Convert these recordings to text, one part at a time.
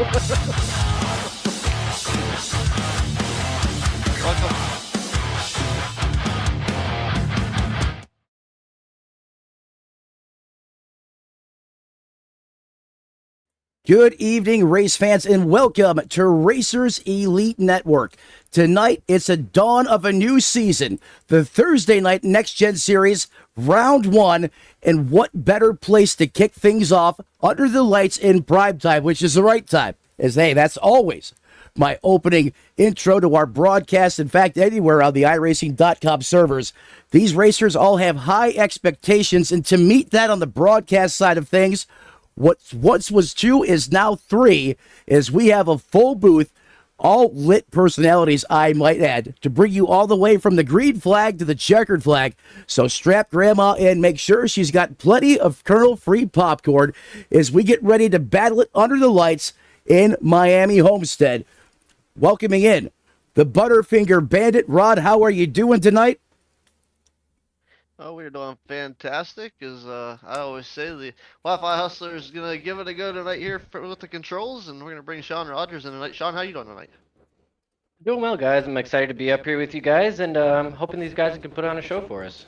Welcome. Good evening, race fans, and welcome to Racers Elite Network. Tonight, it's a dawn of a new season, the Thursday night Next Gen Series, Round 1, and what better place to kick things off under the lights in prime time, which is the right time, as hey, that's always my opening intro to our broadcast. In fact, anywhere on the iRacing.com servers, these racers all have high expectations, and to meet that on the broadcast side of things, what once was 2 is now 3, as we have a full booth, all lit personalities, I might add, to bring you all the way from the green flag to the checkered flag. So strap grandma in, make sure she's got plenty of kernel-free popcorn as we get ready to battle it under the lights in Miami Homestead. Welcoming in the Butterfinger Bandit. Rod, how are you doing tonight? Oh, we're doing fantastic. As I always say, the Wi-Fi Hustler is gonna give it a go tonight here with the controls, and we're gonna bring Sean Rogers in tonight. Sean, how you doing tonight? Doing well, guys. I'm excited to be up here with you guys, and I'm hoping these guys can put on a show for us.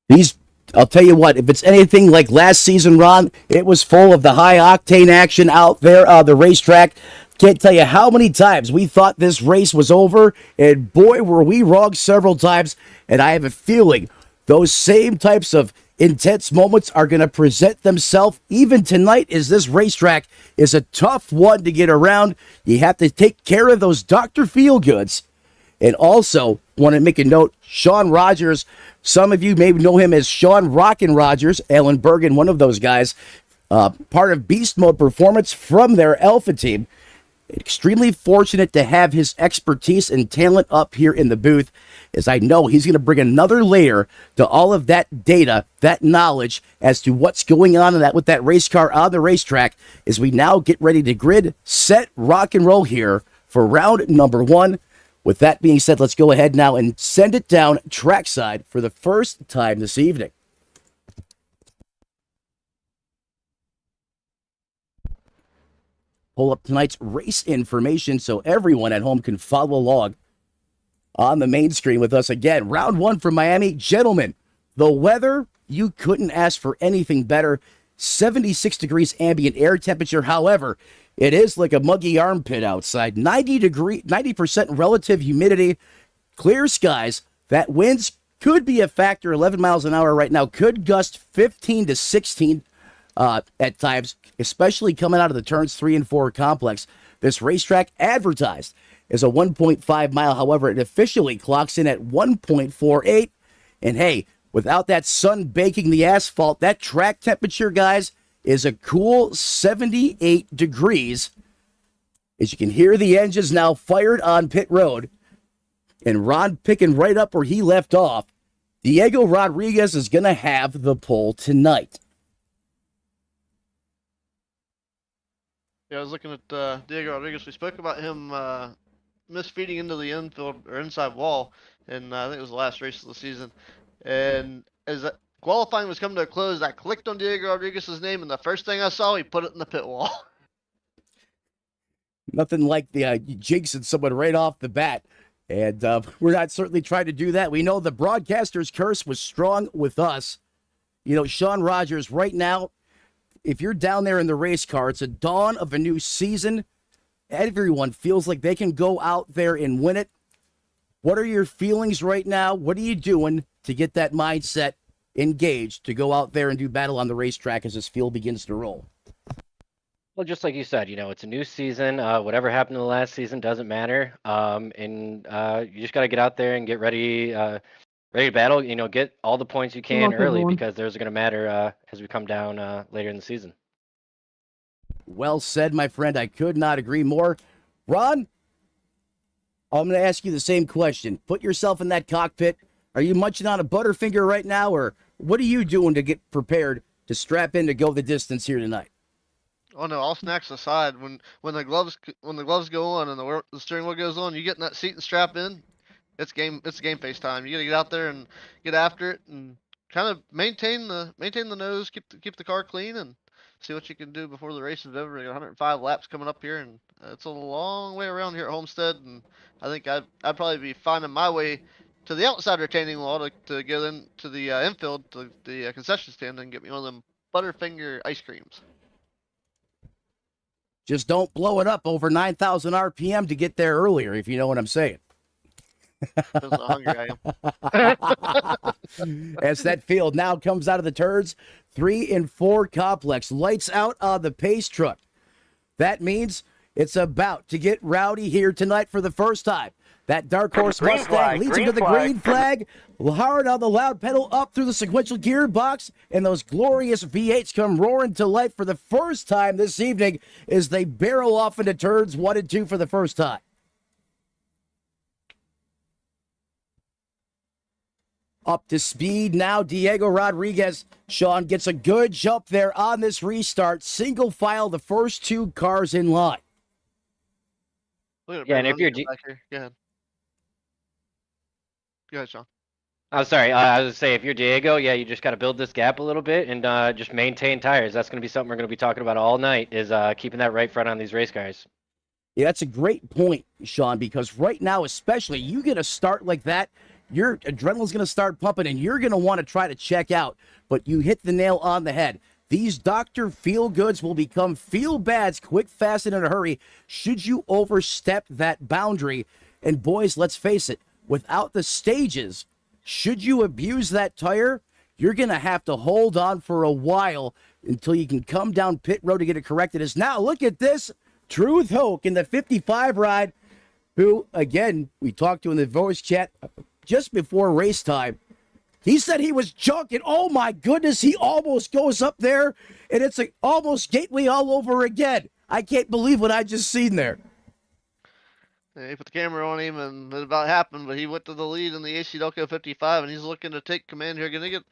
These, I'll tell you what, if it's anything like last season, Ron, it was full of the high octane action out there on the racetrack. Can't tell you how many times we thought this race was over, and boy, were we wrong several times. And I have a feeling those same types of intense moments are going to present themselves even tonight, as this racetrack is a tough one to get around. You have to take care of those Dr. Feelgoods. And also, want to make a note, Sean Rogers, some of you may know him as Sean Rockin' Rogers, Alan Bergen, one of those guys, part of Beast Mode Performance from their Alpha team. Extremely fortunate to have his expertise and talent up here in the booth, as I know he's going to bring another layer to all of that data, that knowledge as to what's going on in that with that race car on the racetrack, as we now get ready to grid, set, rock and roll here for round number 1. With that being said, let's go ahead now and send it down trackside for the first time this evening. Pull up tonight's race information so everyone at home can follow along on the main screen with us again. Round 1 from Miami. Gentlemen, the weather, you couldn't ask for anything better. 76 degrees ambient air temperature. However, it is like a muggy armpit outside. 90% relative humidity, clear skies. That winds could be a factor. 11 miles an hour right now. Could gust 15 to 16 at times, especially coming out of the turns 3 and 4 complex. This racetrack advertised as a 1.5 mile. However, it officially clocks in at 1.48. And hey, without that sun baking the asphalt, that track temperature, guys, is a cool 78 degrees. As you can hear the engines now fired on pit road. And Ron picking right up where he left off. Diego Rodriguez is going to have the pole tonight. Yeah, I was looking at Diego Rodriguez. We spoke about him misfeeding into the infield or inside wall, and I think it was the last race of the season. And as that qualifying was coming to a close, I clicked on Diego Rodriguez's name, and the first thing I saw, he put it in the pit wall. Nothing like the jinxing someone right off the bat. And we're not certainly trying to do that. We know the broadcaster's curse was strong with us. You know, Sean Rogers, right now, if you're down there in the race car, it's a dawn of a new season. Everyone feels like they can go out there and win it. What are your feelings right now? What are you doing to get that mindset engaged to go out there and do battle on the racetrack as this field begins to roll? Well, just like you said, it's a new season. Whatever happened in the last season doesn't matter. And you just got to get out there and get ready, ready to battle. Get all the points you can early, everyone, because those are going to matter as we come down later in the season. Well said, my friend. I could not agree more. Ron, I'm going to ask you the same question. Put yourself in that cockpit. Are you munching on a Butterfinger right now, or what are you doing to get prepared to strap in to go the distance here tonight? Oh no, all snacks aside. When the gloves go on and the steering wheel goes on, you get in that seat and strap in. It's game face time. You gotta get out there and get after it and kind of maintain the nose, keep the car clean, and see what you can do before the race is over. We got 105 laps coming up here, and it's a long way around here at Homestead. And I think I'd probably be finding my way to the outside retaining wall to get into the infield, to the concession stand, and get me one of them Butterfinger ice creams. Just don't blow it up over 9,000 RPM to get there earlier, if you know what I'm saying. Depends how hungry I am. As that field now comes out of the turns, 3 and 4 complex. Lights out on the pace truck. That means it's about to get rowdy here tonight for the first time. That dark horse Mustang leads him to the green flag. Hard on the loud pedal up through the sequential gearbox, and those glorious V8s come roaring to life for the first time this evening as they barrel off into turns 1 and 2 for the first time. Up to speed now, Diego Rodriguez. Sean gets a good jump there on this restart. Single file, the first 2 cars in line. Yeah, and if you're back here, go ahead. Go ahead, Sean. I'm sorry. I was going to say, if you're Diego, yeah, you just got to build this gap a little bit and just maintain tires. That's going to be something we're going to be talking about all night, is keeping that right front on these race cars. Yeah, that's a great point, Sean, because right now, especially, you get a start like that, your adrenaline's going to start pumping, and you're going to want to try to check out, but you hit the nail on the head. These Dr. Feel-Goods will become feel-bads quick, fast, and in a hurry should you overstep that boundary. And boys, let's face it, without the stages, should you abuse that tire, you're going to have to hold on for a while until you can come down pit road to get it corrected. As now, look at this, Truth Hoke in the 55 ride, who, again, we talked to in the voice chat just before race time. He said he was junk, and oh my goodness, he almost goes up there, and it's almost Gateway all over again. I can't believe what I just seen there. Yeah, he put the camera on him, and it about happened, but he went to the lead in the AC Delco 55, and he's looking to take command here. Gonna get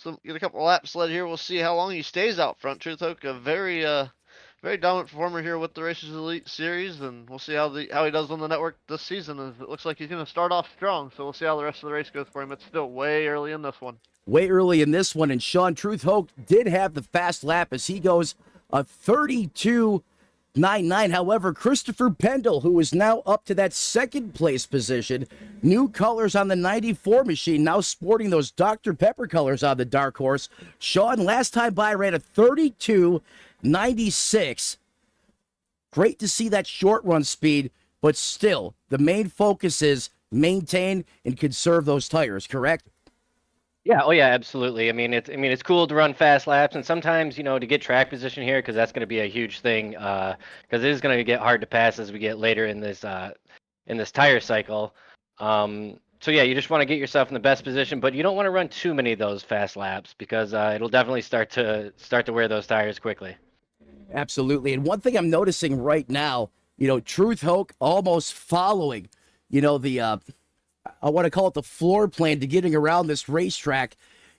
a couple of laps led here. We'll see how long he stays out front. Truth Hoke, a very dominant performer here with the Racers Elite Series, and we'll see how he does on the network this season. It looks like he's going to start off strong, so we'll see how the rest of the race goes for him. It's still way early in this one. Way early in this one, and Sean Truth Hoke did have the fast lap as he goes a 32.99. However, Christopher Pendle, who is now up to that second place position, new colors on the 94 machine, now sporting those Dr. Pepper colors on the Dark Horse. Sean, last time by, ran a 32.96. Great to see that short run speed, but still, the main focus is maintain and conserve those tires, correct? Yeah, oh yeah, absolutely. I mean, it's cool to run fast laps, and sometimes, to get track position here, because that's going to be a huge thing, because it is going to get hard to pass as we get later in this tire cycle. So yeah, you just want to get yourself in the best position, but you don't want to run too many of those fast laps, because it'll definitely start to wear those tires quickly. Absolutely. And one thing I'm noticing right now, Truth Hoke almost following, I want to call it the floor plan to getting around this racetrack.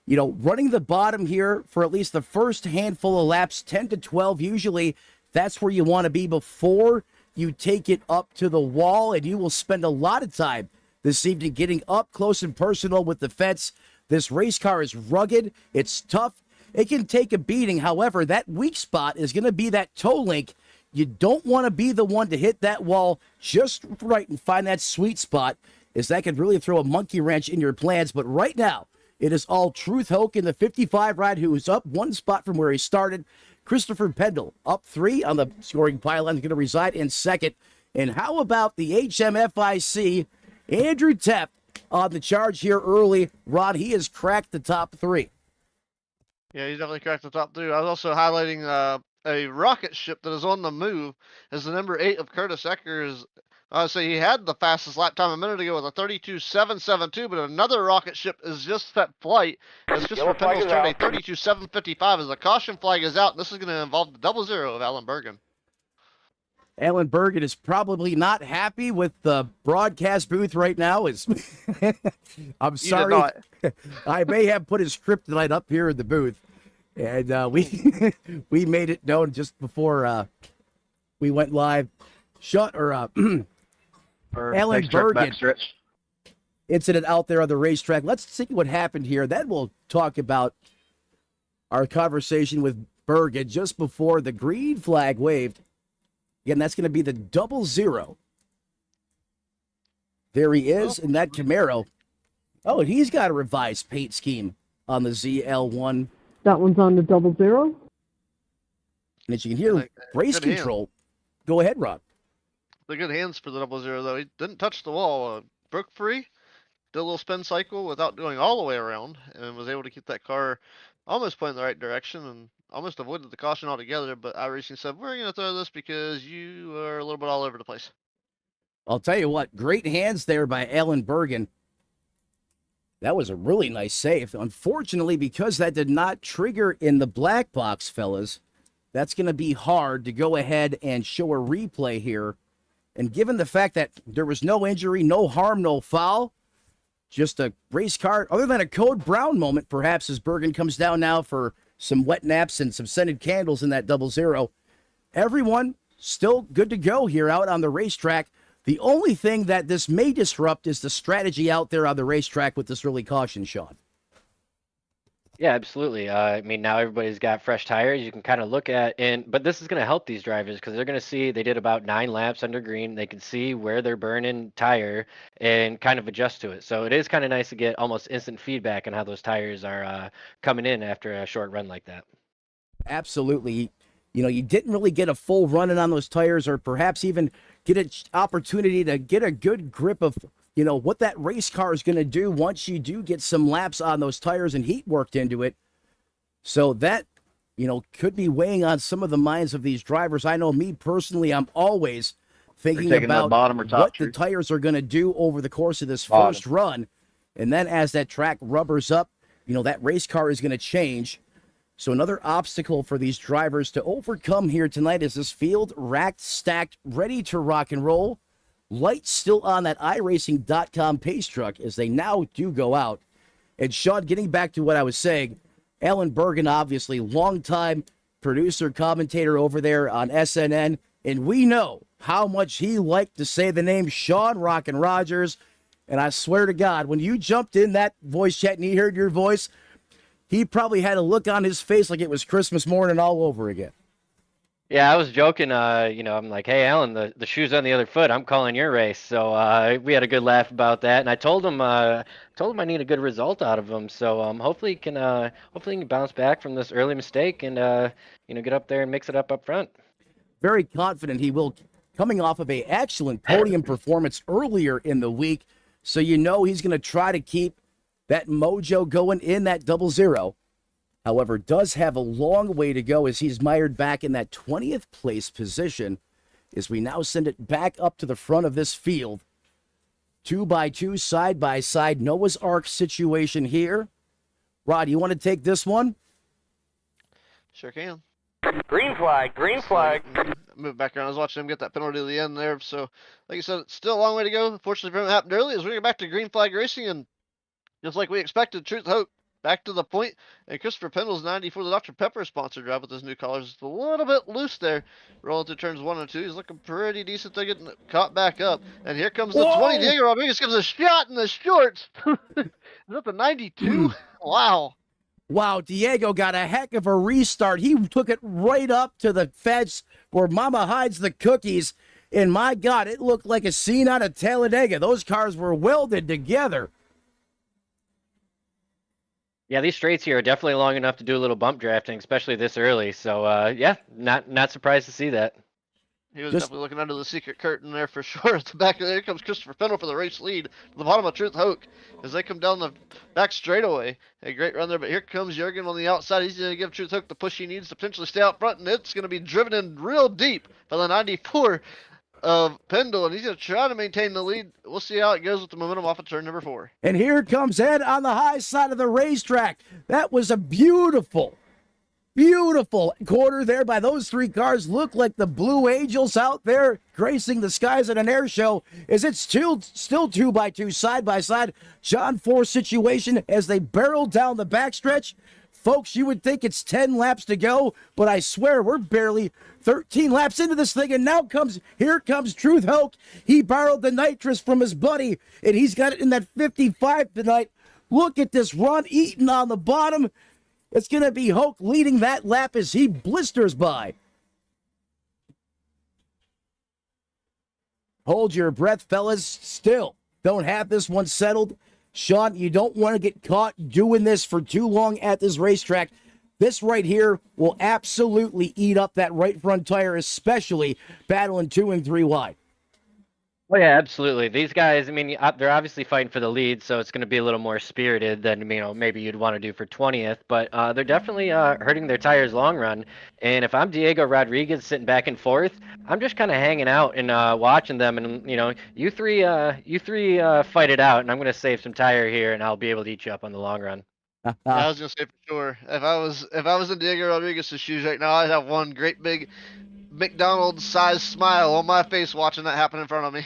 Running the bottom here for at least the first handful of laps, 10 to 12, usually that's where you want to be before you take it up to the wall, and you will spend a lot of time this evening getting up close and personal with the fence. This race car is rugged. It's tough. It can take a beating. However, that weak spot is going to be that toe link. You don't want to be the one to hit that wall just right and find that sweet spot, as that could really throw a monkey wrench in your plans. But right now, it is all Truth Hoke in the 55 ride, who is up 1 spot from where he started. Christopher Pendle up 3 on the scoring pylon, going to reside in second. And how about the HMFIC, Andrew Tepp on the charge here early. Rod, he has cracked the top 3. Yeah, he's definitely cracked the top 3. I was also highlighting a rocket ship that is on the move, as the number 8 of Curtis Ecker is. So he had the fastest lap time a minute ago with a 32.772, but another rocket ship is just set flight. It's just for Pendle's turn, a 32.755 as the caution flag is out, and this is going to involve the 00 of Alan Bergen. Alan Bergen is probably not happy with the broadcast booth right now. I'm sorry. I may have put his kryptonite up here in the booth, and we made it known just before we went live. Alan Bergen incident out there on the racetrack. Let's see what happened here. Then we'll talk about our conversation with Bergen just before the green flag waved. Again, that's going to be the 00. There he is in that Camaro. Oh, and he's got a revised paint scheme on the ZL1. That one's on the 00. And as you can hear, race control. Go ahead, Rob. The good hands for the 00, though. He didn't touch the wall. Broke free, did a little spin cycle without going all the way around, and was able to keep that car almost pointing in the right direction and almost avoided the caution altogether. But iRacing said, we're going to throw this because you are a little bit all over the place. I'll tell you what, great hands there by Alan Bergen. That was a really nice save. Unfortunately, because that did not trigger in the black box, fellas, that's going to be hard to go ahead and show a replay here. And given the fact that there was no injury, no harm, no foul, just a race car, other than a Code Brown moment, perhaps, as Bergen comes down now for some wet naps and some scented candles in that 00. Everyone still good to go here out on the racetrack. The only thing that this may disrupt is the strategy out there on the racetrack with this early caution, Sean. Yeah, absolutely. I mean, now everybody's got fresh tires. You can kind of look at, but this is going to help these drivers because they're going to see they did about 9 laps under green. They can see where they're burning tire and kind of adjust to it. So it is kind of nice to get almost instant feedback on how those tires are coming in after a short run like that. Absolutely. You know, you didn't really get a full run-in on those tires, or perhaps even get an opportunity to get a good grip of, you know, what that race car is going to do once you do get some laps on those tires and heat worked into it. So that, you know, could be weighing on some of the minds of these drivers. I know me personally, I'm always thinking about what the tires are going to do over the course of this first run. And then as that track rubbers up, you know, that race car is going to change. So another obstacle for these drivers to overcome here tonight is this field racked, stacked, ready to rock and roll. Lights still on that iRacing.com pace truck as they now do go out. And Sean, getting back to what I was saying, Alan Bergen, obviously longtime producer, commentator over there on SNN, and we know how much he liked to say the name Sean Rockin' Rogers. And I swear to God, when you jumped in that voice chat and he heard your voice, he probably had a look on his face like it was Christmas morning all over again. Yeah, I was joking. You know, I'm like, hey, Alan, the shoe's on the other foot. I'm calling your race. So we had a good laugh about that, and I told him I need a good result out of him. So hopefully he can bounce back from this early mistake and you know, get up there and mix it up front. Very confident he will, coming off of a excellent podium performance earlier in the week. So you know he's going to try to keep that mojo going in that 00. However, does have a long way to go as he's mired back in that 20th place position as we now send it back up to the front of this field. 2x2, side by side, Noah's Ark situation here. Rod, you want to take this one? Sure can. Green flag, green flag. Move back around. I was watching him get that penalty at the end there. So, like you said, it's still a long way to go. Fortunately for him, it happened early as we get back to green flag racing, and just like we expected, Truth Hope back to the point, and Christopher Pendle's 90 for the Dr. Pepper sponsored drive with his new colors. It's a little bit loose there, rolling through turns 1 and 2. He's looking pretty decent to getting caught back up. And here comes the 20. Diego Rodriguez gives a shot in the shorts. Is that the 92? Wow. Wow, Diego got a heck of a restart. He took it right up to the fence where Mama hides the cookies. And my God, it looked like a scene out of Talladega. Those cars were welded together. Yeah, these straights here are definitely long enough to do a little bump drafting, especially this early. So, yeah, not surprised to see that. He was definitely looking under the secret curtain there for sure. At the back, there comes Christopher Pendle for the race lead to the bottom of Truth Hoke as they come down the back straightaway. A great run there, but here comes Jurgen on the outside. He's going to give Truth Hoke the push he needs to potentially stay out front, and it's going to be driven in real deep by the 94 of Pendle, and he's going to try to maintain the lead. We'll see how it goes with the momentum off of turn number 4. And here comes Ed on the high side of the racetrack. That was a beautiful quarter there by those 3 cars. Look like the Blue Angels out there gracing the skies at an air show. As it's still 2x2, side by side. John 4 situation as they barrel down the backstretch. Folks, you would think it's 10 laps to go, but I swear we're barely 13 laps into this thing, and here comes Truth Hoke. He borrowed the nitrous from his buddy, and he's got it in that 55 tonight. Look at this run, Eaton on the bottom. It's going to be Hoke leading that lap as he blisters by. Hold your breath, fellas. Still don't have this one settled. Sean, you don't want to get caught doing this for too long at this racetrack. This right here will absolutely eat up that right front tire, especially battling 2 and 3 wide. Oh yeah, absolutely. These guys, I mean, they're obviously fighting for the lead, so it's going to be a little more spirited than maybe you'd want to do for 20th. But they're definitely hurting their tires long run. And if I'm Diego Rodriguez sitting back and forth, I'm just kind of hanging out and watching them. And you three fight it out, and I'm going to save some tire here, and I'll be able to eat you up on the long run. Yeah, I was gonna say for sure. If I was in Diego Rodriguez's shoes right now, I'd have one great big McDonald's-sized smile on my face watching that happen in front of me.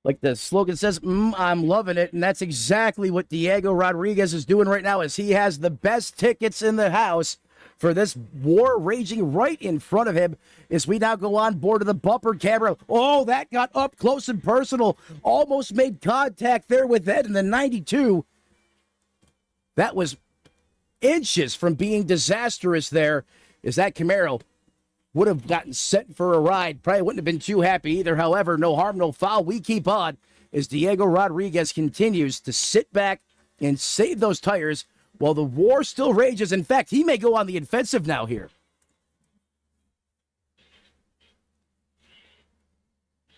Like the slogan says, I'm loving it. And that's exactly what Diego Rodriguez is doing right now, as he has the best tickets in the house for this war raging right in front of him as we now go on board to the bumper camera. Oh, that got up close and personal. Almost made contact there with Ed in the 92. That was inches from being disastrous there, as that Camaro would have gotten sent for a ride. Probably wouldn't have been too happy either. However, no harm, no foul. We keep on as Diego Rodriguez continues to sit back and save those tires while the war still rages. In fact, he may go on the offensive now here.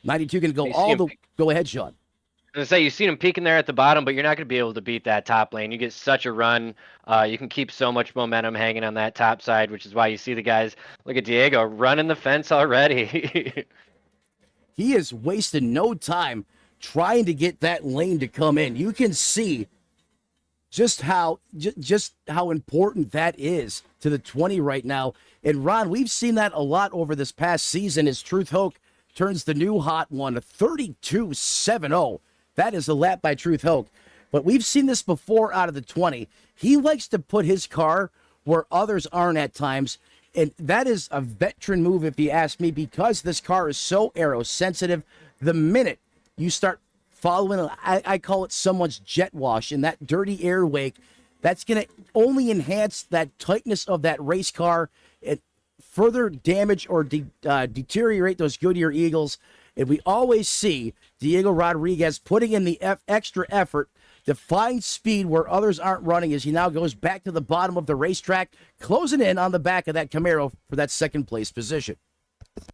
92 going to go all the... Go ahead, Sean. I was gonna say, you've seen him peeking there at the bottom, but you're not going to be able to beat that top lane. You get such a run. You can keep so much momentum hanging on that top side, which is why you see the guys, look at Diego, running the fence already. He is wasting no time trying to get that lane to come in. You can see just how important that is to the 20 right now. And Ron, we've seen that a lot over this past season as Truth Hoke turns the new hot one, a 32.70. That is a lap by Truth Hoke. But we've seen this before out of the 20. He likes to put his car where others aren't at times. And that is a veteran move, if you ask me, because this car is so aero-sensitive. The minute you start following, I call it someone's jet wash in that dirty air wake, that's going to only enhance that tightness of that race car and further damage or deteriorate those Goodyear Eagles. And we always see Diego Rodriguez putting in the extra effort to find speed where others aren't running as he now goes back to the bottom of the racetrack, closing in on the back of that Camaro for that second place position.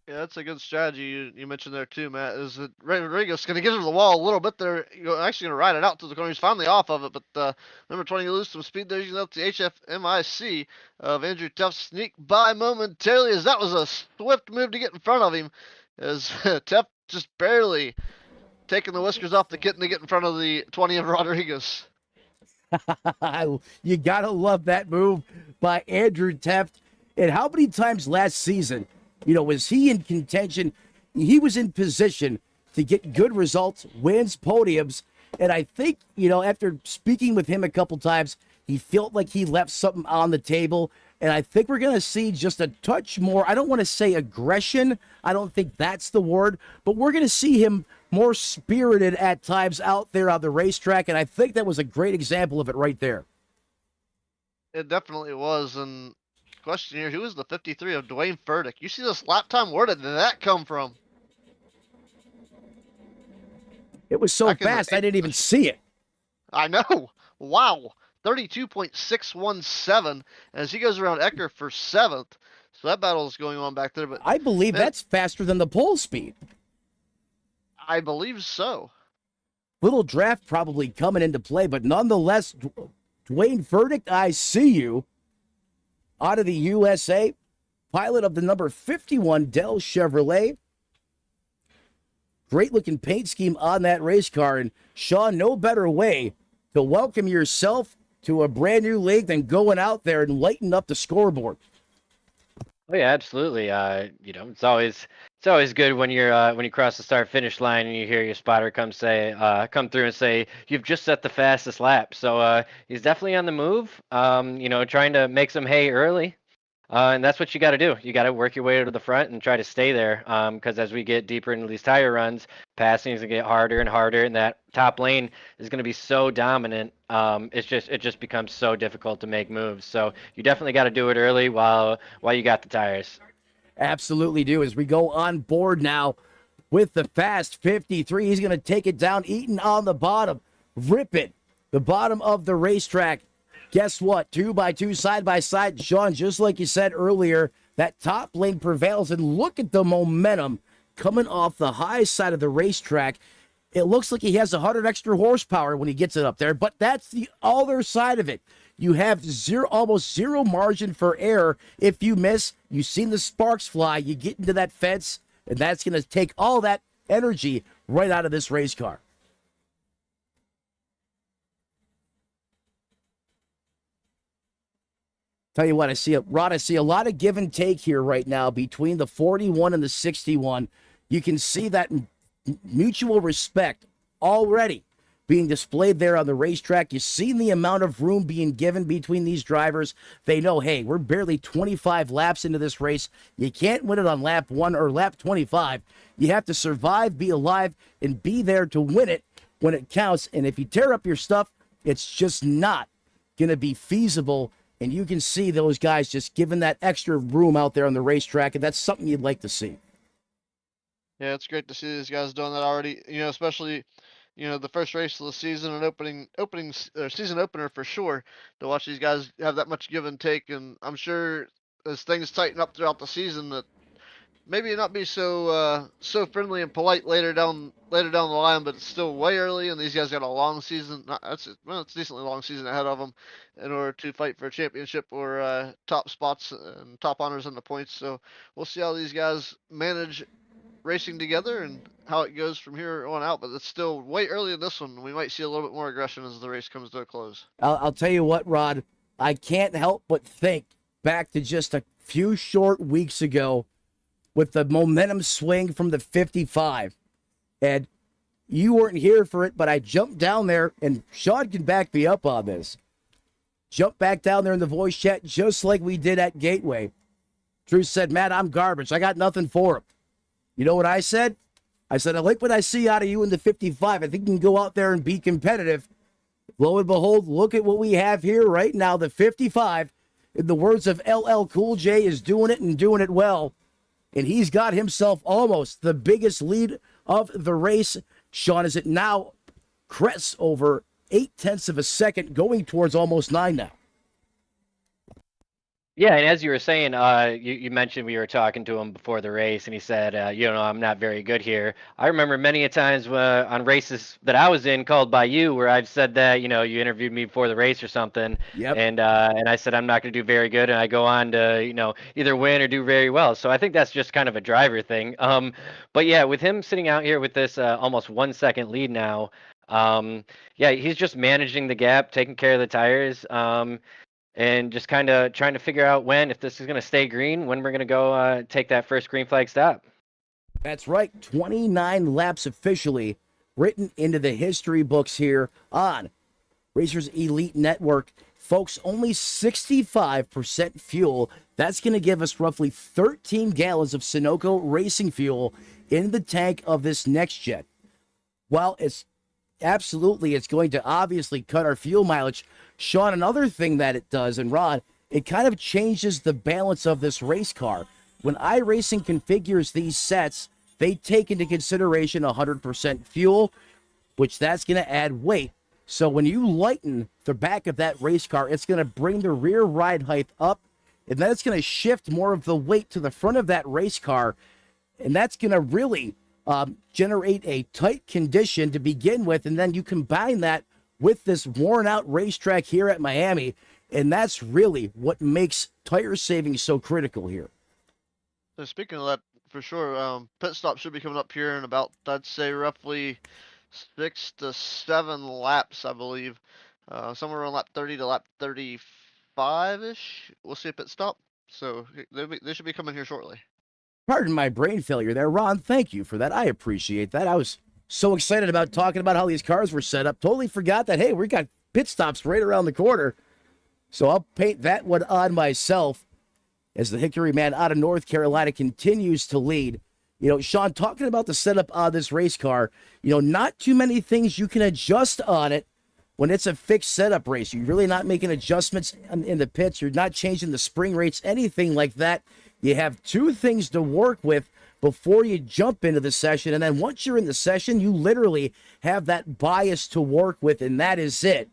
Yeah, that's a good strategy you mentioned there too, Matt. Is that Rodriguez going to get into the wall a little bit there? You're actually going to ride it out to the corner. He's finally off of it, but number 20 lose some speed there. You up the HFMIC of Andrew Tuff sneak by momentarily as that was a swift move to get in front of him. As Tuff just barely taking the whiskers off the kitten to get in front of the 20 of Rodriguez. You got to love that move by Andrew Teft. And how many times last season, was he in contention? He was in position to get good results, wins, podiums. And I think, after speaking with him a couple times, he felt like he left something on the table. And I think we're going to see just a touch more. I don't want to say aggression. I don't think that's the word. But we're going to see him more spirited at times out there on the racetrack. And I think that was a great example of it right there. It definitely was. And question here, who is the 53 of Dwayne Furtick? You see this lap time? Where did that come from? It was so fast, I didn't even see it. I know. Wow. 32.617 as he goes around Ecker for 7th. So that battle is going on back there. But I believe that's faster than the pole speed. I believe so. Little draft probably coming into play, but nonetheless, Dwayne Furtick, I see you. Out of the USA, pilot of the number 51 Dell Chevrolet. Great looking paint scheme on that race car. And Sean, no better way to welcome yourself to a brand new league than going out there and lighting up the scoreboard. Oh yeah, absolutely. It's always good when you cross the start finish line and you hear your spotter come through and say you've just set the fastest lap. So he's definitely on the move. Trying to make some hay early. And that's what you got to do. You got to work your way to the front and try to stay there. Because as we get deeper into these tire runs, passing is gonna get harder and harder, and that top lane is gonna be so dominant. It just becomes so difficult to make moves. So you definitely got to do it early while you got the tires. Absolutely do. As we go on board now with the Fast 53, he's going to take it down. Eaton on the bottom. Rip it. The bottom of the racetrack. Guess what? 2x2 side by side. Sean, just like you said earlier, that top lane prevails. And look at the momentum coming off the high side of the racetrack. It looks like he has 100 extra horsepower when he gets it up there, but that's the other side of it. You have almost zero margin for error. If you miss, you've seen the sparks fly, you get into that fence, and that's going to take all that energy right out of this race car. Tell you what, I see a lot of give and take here right now between the 41 and the 61. You can see that mutual respect already being displayed there on the racetrack. You've seen the amount of room being given between these drivers. They know, hey, we're barely 25 laps into this race. You can't win it on lap 1 or lap 25. You have to survive, be alive, and be there to win it when it counts. And if you tear up your stuff, it's just not going to be feasible. And you can see those guys just giving that extra room out there on the racetrack, and that's something you'd like to see. Yeah, it's great to see these guys doing that already. Especially, the first race of the season and season opener for sure. To watch these guys have that much give and take, and I'm sure as things tighten up throughout the season, that maybe not be so friendly and polite later down the line, but it's still way early, and these guys got a long season. It's a decently long season ahead of them in order to fight for a championship or top spots and top honors in the points. So we'll see how these guys manage racing together and how it goes from here on out. But it's still way early in this one. We might see a little bit more aggression as the race comes to a close. I'll tell you what, Rod, I can't help but think back to just a few short weeks ago with the momentum swing from the 55. And you weren't here for it, but I jumped down there, and Sean can back me up on this. Jumped back down there in the voice chat just like we did at Gateway. Drew said, Matt, I'm garbage. I got nothing for him. You know what I said? I said, I like what I see out of you in the 55. I think you can go out there and be competitive. Lo and behold, look at what we have here right now. The 55, in the words of LL Cool J, is doing it and doing it well. And he's got himself almost the biggest lead of the race. Sean, as it now crests over 0.8 of a second, going towards almost 9 now. Yeah, and as you were saying, you mentioned we were talking to him before the race, and he said, I'm not very good here. I remember many a times on races that I was in called by you where I've said that, you interviewed me before the race or something, Yep. and I said I'm not going to do very good, and I go on to, either win or do very well. So I think that's just kind of a driver thing. But yeah, with him sitting out here with this almost 1 second lead now, yeah, he's just managing the gap, taking care of the tires. And just kind of trying to figure out if this is going to stay green, when we're going to go take that first green flag stop. That's right, 29 laps officially written into the history books here on Racers Elite Network. Folks, only 65% fuel. That's going to give us roughly 13 gallons of Sunoco racing fuel in the tank of this next jet. While it's going to obviously cut our fuel mileage, Sean, another thing that it does, and Rod, it kind of changes the balance of this race car. When iRacing configures these sets, they take into consideration 100% fuel, which that's going to add weight. So when you lighten the back of that race car, it's going to bring the rear ride height up, and then it's going to shift more of the weight to the front of that race car, and that's going to really generate a tight condition to begin with, and then you combine that with this worn-out racetrack here at Miami, and that's really what makes tire saving so critical here. So speaking of that, for sure, pit stop should be coming up here in about, I'd say, roughly 6 to 7 laps, I believe. Somewhere around lap 30 to lap 35-ish. We'll see a pit stop. So they should be coming here shortly. Pardon my brain failure there, Ron. Thank you for that. I appreciate that. I was so excited about talking about how these cars were set up. Totally forgot that, hey, we got pit stops right around the corner. So I'll paint that one on myself. as the Hickory man out of North Carolina continues to lead. Sean, talking about the setup on this race car, not too many things you can adjust on it when it's a fixed setup race. You're really not making adjustments in the pits. You're not changing the spring rates, anything like that. You have two things to work with before you jump into the session. And then once you're in the session, you literally have that bias to work with, and that is it.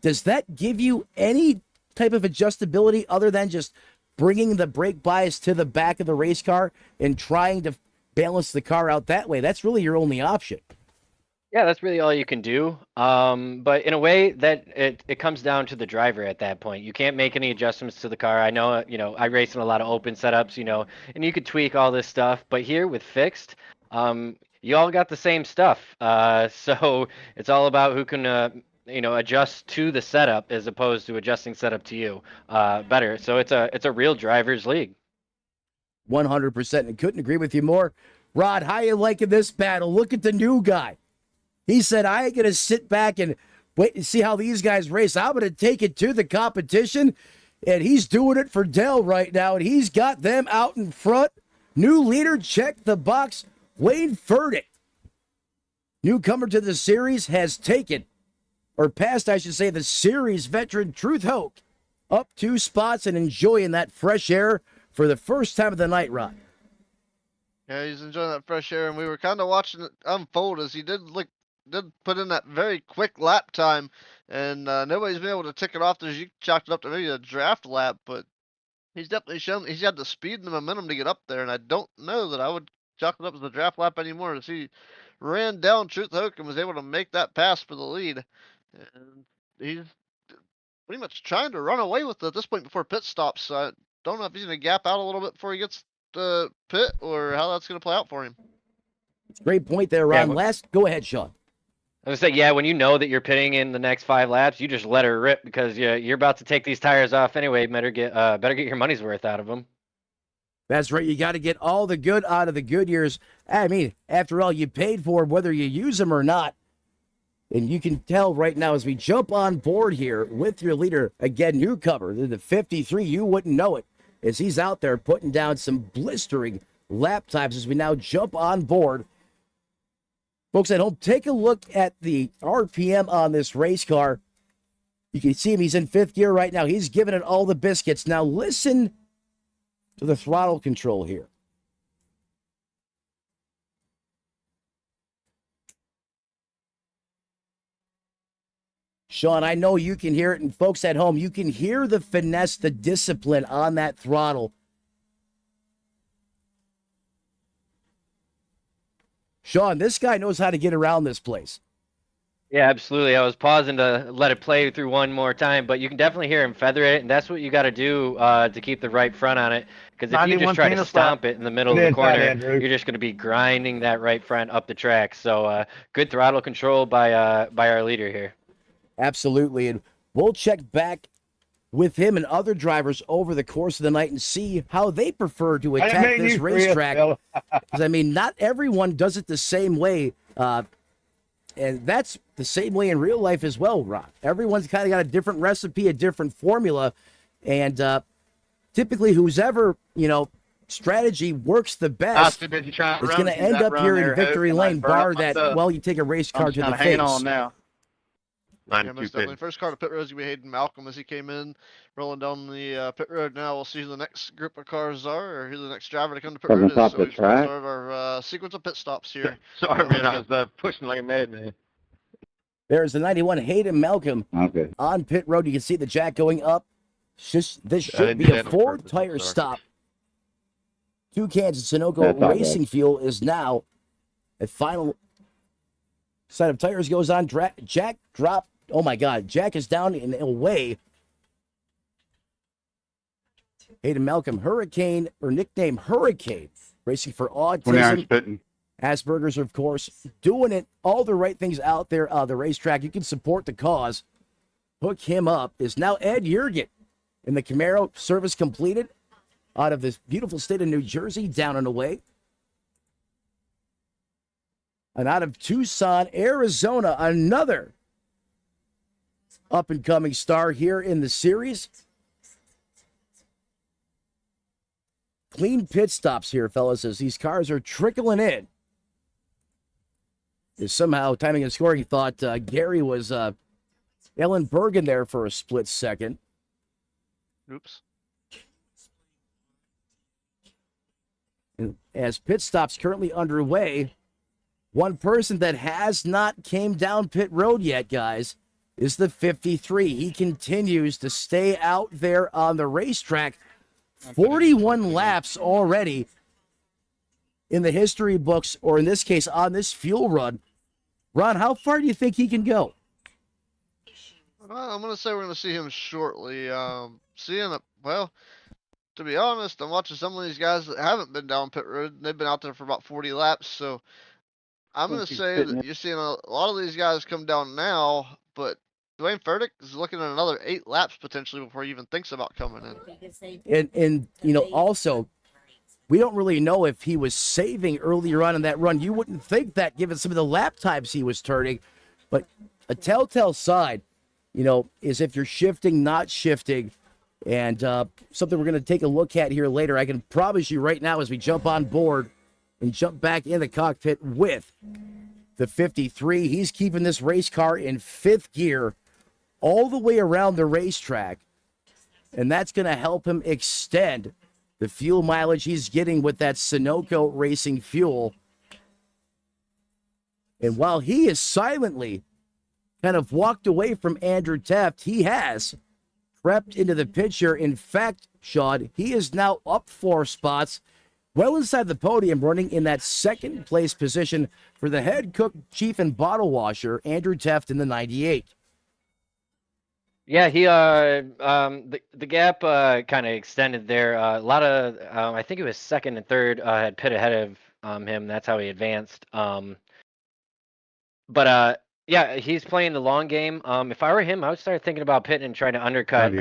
Does that give you any type of adjustability other than just bringing the brake bias to the back of the race car and trying to balance the car out that way? That's really your only option. Yeah, that's really all you can do. But in a way that it comes down to the driver at that point. You can't make any adjustments to the car. I know, I race in a lot of open setups, and you could tweak all this stuff. But here with fixed, you all got the same stuff. So it's all about who can, adjust to the setup as opposed to adjusting setup to you better. So it's a real driver's league. 100%, and couldn't agree with you more. Rod, how you liking this battle? Look at the new guy. He said, I ain't going to sit back and wait and see how these guys race. I'm going to take it to the competition, and he's doing it for Dell right now, and he's got them out in front. New leader, check the box. Wayne Furtick, newcomer to the series, has taken, or passed, I should say, the series veteran Truth Hoke up 2 spots and enjoying that fresh air for the first time of the night, Rod. Yeah, he's enjoying that fresh air, and we were kind of watching it unfold as he did put in that very quick lap time, and nobody's been able to tick it off. As you chalked it up to maybe a draft lap, but he's definitely shown he's had the speed and the momentum to get up there, and I don't know that I would chalk it up as a draft lap anymore, as he ran down Truth Hoke and was able to make that pass for the lead. And he's pretty much trying to run away with it at this point before pit stops. So I don't know if he's going to gap out a little bit before he gets to pit or how that's going to play out for him. Great point there, Ron. Yeah, Go ahead, Sean. I was gonna say, yeah, when you know that you're pitting in the next 5 laps, you just let her rip because you're about to take these tires off anyway. Better get your money's worth out of them. That's right. You got to get all the good out of the Goodyears. I mean, after all, you paid for them, whether you use them or not. And you can tell right now as we jump on board here with your leader, again, newcomer, the 53, you wouldn't know it, as he's out there putting down some blistering lap times as we now jump on board. Folks at home, take a look at the RPM on this race car. You can see him. He's in 5th gear right now. He's giving it all the biscuits. Now listen to the throttle control here. Sean, I know you can hear it, and folks at home, you can hear the finesse, the discipline on that throttle. Sean, this guy knows how to get around this place. Yeah, absolutely. I was pausing to let it play through one more time, but you can definitely hear him feather it, and that's what you got to do to keep the right front on it. Because if you just try to stomp it in the middle of the corner, you're just going to be grinding that right front up the track. So good throttle control by our leader here. Absolutely, and we'll check back with him and other drivers over the course of the night and see how they prefer to attack this racetrack. Because, I mean, not everyone does it the same way. And that's the same way in real life as well, Ron. Everyone's kind of got a different recipe, a different formula. And typically who's ever, strategy works the best is going to end up here in victory lane, bar that, you take a race car to the face. On now. Yeah, most definitely. First car to pit road is going to be Hayden Malcolm as he came in, rolling down the pit road. Now we'll see who the next group of cars are, or who the next driver to come to pit road is. So we start our sequence of pit stops here. Sorry, man, I was pushing like a madman. There's the 91 Hayden Malcolm on pit road. You can see the jack going up. This should be a 4-tire stop. 2 cans of Sunoco Racing Fuel is now a final set of tires goes on. Jack dropped. Oh my God, Jack is down and away. Hayden Malcolm, Hurricane, or nickname Hurricane, racing for autism. Asperger's, of course, doing it, all the right things out there on the racetrack. You can support the cause. Hook him up is now Ed Jurgen in the Camaro, service completed out of this beautiful state of New Jersey, down and away. And out of Tucson, Arizona, another up-and-coming star here in the series. clean pit stops here, fellas, as these cars are trickling in. Is somehow timing and scoring. He thought Gary was Ellen Bergen there for a split second. Oops. And as pit stops currently underway, one person that has not came down pit road yet, guys, is the 53. He continues to stay out there on the racetrack. 41 laps already in the history books, or in this case, on this fuel run. Ron, how far do you think he can go? I'm going to say we're going to see him shortly. Well, to be honest, I'm watching some of these guys that haven't been down pit road. They've been out there for about 40 laps, so I'm going to say that you're seeing a lot of these guys come down now, but Dwayne Furtick is looking at another 8 laps potentially before he even thinks about coming in. And also, we don't really know if he was saving earlier on in that run. You wouldn't think that given some of the lap times he was turning, but a telltale sign, is if you're shifting, not shifting, and something we're going to take a look at here later. I can promise you right now as we jump on board and jump back in the cockpit with the 53, he's keeping this race car in 5th gear all the way around the racetrack, and that's going to help him extend the fuel mileage he's getting with that Sunoco Racing fuel. And while he is silently kind of walked away from Andrew Teft, he has crept into the picture. In fact, Sean, he is now up 4 spots, well inside the podium, running in that 2nd place position for the head cook, chief, and bottle washer, Andrew Teft in the 98. Yeah, he the gap kind of extended there. A lot of I think it was 2nd and 3rd had pit ahead of him. That's how he advanced. But yeah, he's playing the long game. If I were him, I would start thinking about pitting and trying to undercut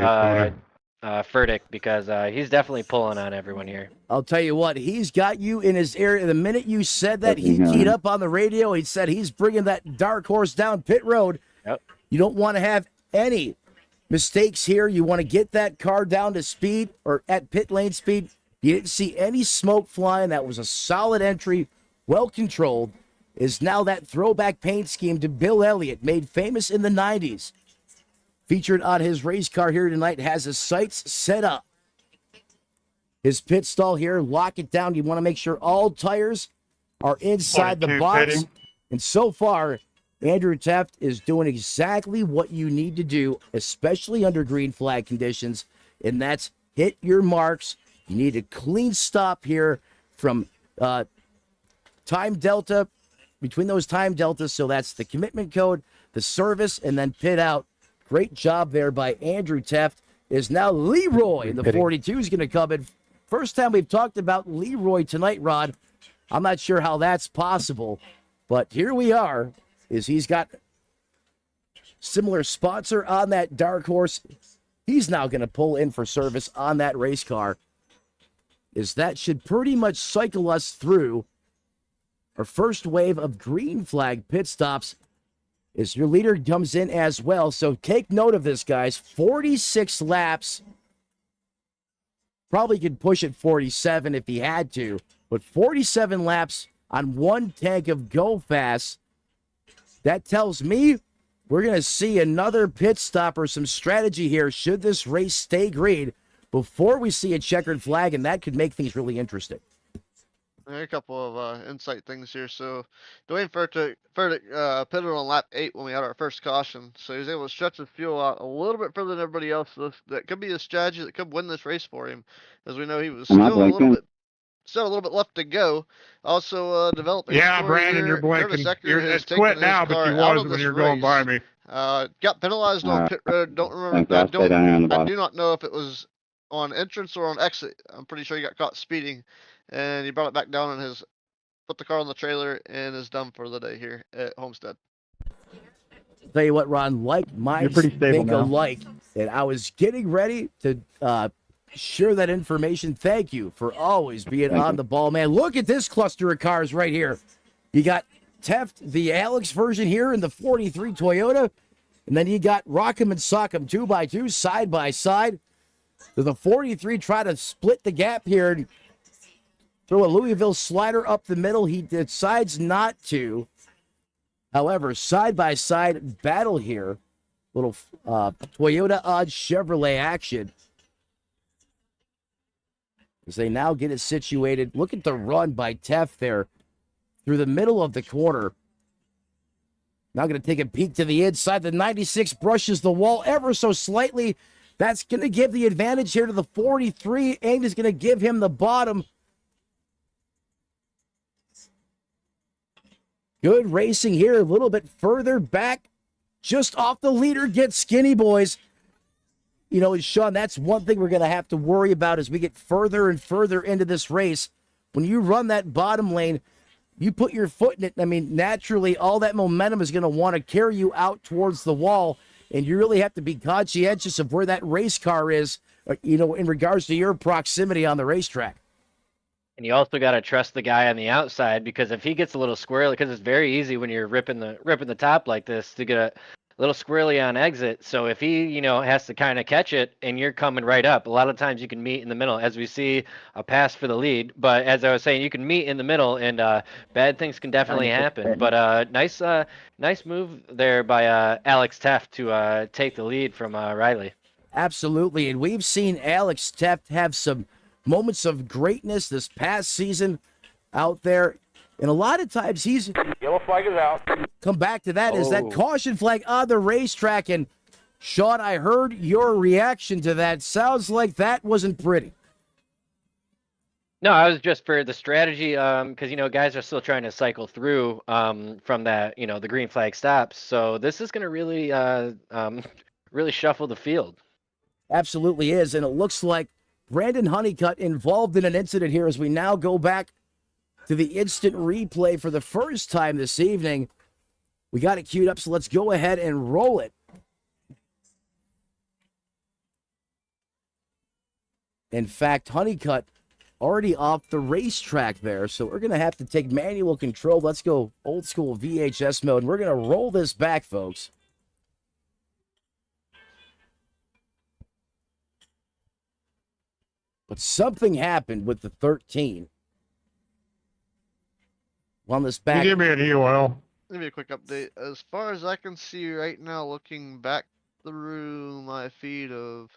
Furtick, because he's definitely pulling on everyone here. I'll tell you what, he's got you in his area. The minute you said that, he keyed up on the radio. He said he's bringing that dark horse down pit road. Yep. You don't want to have any mistakes here. You want to get that car down to speed, or at pit lane speed. You didn't see any smoke flying. That was a solid entry, well controlled. Is now that throwback paint scheme to Bill Elliott, made famous in the 90s. Featured on his race car here tonight, has his sights set up. His pit stall here, lock it down. You want to make sure all tires are inside the box. pitting. And so far, Andrew Teft is doing exactly what you need to do, especially under green flag conditions, and that's hit your marks. You need a clean stop here from time delta, between those time deltas, so that's the commitment code, the service, and then pit out. Great job there by Andrew Teft. Is now Leroy, the 42, is going to come in. First time we've talked about Leroy tonight, Rod. I'm not sure how that's possible, but here we are. Is he's got similar sponsor on that dark horse. He's now going to pull in for service on that race car. Is that should pretty much cycle us through our first wave of green flag pit stops as your leader comes in as well. So take note of this, guys. 46 laps. Probably could push it 47 if he had to, but 47 laps on one tank of Go Fast. That tells me we're going to see another pit stop or some strategy here should this race stay green before we see a checkered flag, and that could make things really interesting. A couple of insight things here. So Dwayne Furtick pitted on lap 8 when we had our first caution. So he was able to stretch the fuel out a little bit further than everybody else. So that could be a strategy that could win this race for him. As we know, he was still a little bit left to go. Also developing. Yeah, Brandon, you're blinking. It's quit now, but you was when you're going by me. Got penalized on pit road. Don't remember. I do not know if it was on entrance or on exit. I'm pretty sure he got caught speeding. And he brought it back down and put the car on the trailer and is done for the day here at Homestead. Tell you what, Ron, like my think alike, and I was getting ready to share that information. Thank you for always being on the ball, man. Look at this cluster of cars right here. You got Teft, the Alex version here in the 43 Toyota, and then you got Rock'em and Sock'em 2x2 side by side. So the 43 try to split the gap here. throw a Louisville slider up the middle. He decides not to. However, side-by-side battle here. Little Toyota odds Chevrolet action. As they now get it situated. Look at the run by Teff there through the middle of the corner. Now going to take a peek to the inside. The 96 brushes the wall ever so slightly. That's going to give the advantage here to the 43. And is going to give him the bottom. Good racing here. A little bit further back. Just off the leader. Get skinny, boys. You know, Sean, that's one thing we're going to have to worry about as we get further and further into this race. When you run that bottom lane, you put your foot in it. I mean, naturally, all that momentum is going to want to carry you out towards the wall, and you really have to be conscientious of where that race car is, you know, in regards to your proximity on the racetrack. And you also got to trust the guy on the outside, because if he gets a little squirrely, because it's very easy when you're ripping the top like this to get a little squirrely on exit. So if he, you know, has to kind of catch it and you're coming right up, a lot of times you can meet in the middle, as we see a pass for the lead. But as I was saying, you can meet in the middle, and bad things can definitely happen. But nice move there by Alex Teff to take the lead from Riley. Absolutely, and we've seen Alex Teff have some moments of greatness this past season out there. And a lot of times he's yellow flag is out. Come back to that is that caution flag on the racetrack. And Sean, I heard your reaction to that. Sounds like that wasn't pretty. No, I was just for the strategy, because, you know, guys are still trying to cycle through from that, you know, the green flag stops. So this is going to really, really shuffle the field. Absolutely is. And it looks like Brandon Honeycutt involved in an incident here as we now go back to the instant replay for the first time this evening. We got it queued up, so let's go ahead and roll it. In fact, Honeycutt already off the racetrack there, so we're going to have to take manual control. Let's go old school VHS mode, and we're going to roll this back, folks. But something happened with the 13. On this back. Give me an EOL. Give me a quick update. As far as I can see right now, looking back through my feed of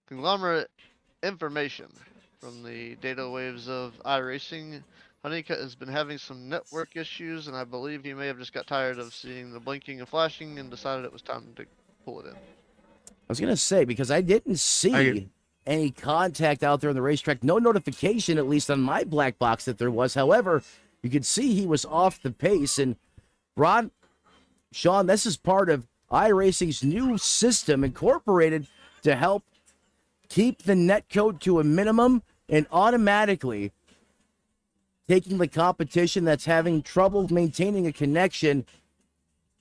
conglomerate information from the data waves of iRacing, Honeycutt has been having some network issues, and I believe he may have just got tired of seeing the blinking and flashing and decided it was time to pull it in. I was going to say, because I didn't see any contact out there on the racetrack. No notification, at least on my black box, that there was. However, you could see he was off the pace. And Ron, Sean, this is part of iRacing's new system incorporated to help keep the net code to a minimum and automatically taking the competition that's having trouble maintaining a connection,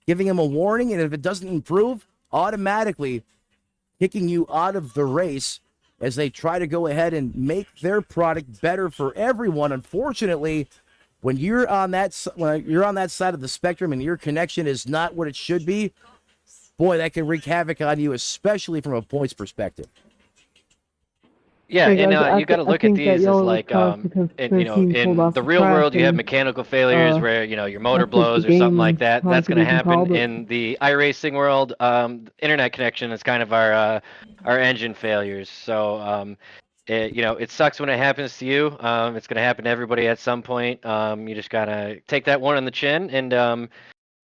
giving them a warning, and if it doesn't improve, automatically kicking you out of the race as they try to go ahead and make their product better for everyone. Unfortunately, when you're on that side of the spectrum and your connection is not what it should be, boy, that can wreak havoc on you, especially from a points perspective. Yeah, and you got to look at these as like, in the real world, you have mechanical failures where, you know, your motor blows or something like that. That's going to happen. In the iRacing world, internet connection is kind of our engine failures. So, it sucks when it happens to you. It's going to happen to everybody at some point. You just got to take that one on the chin, and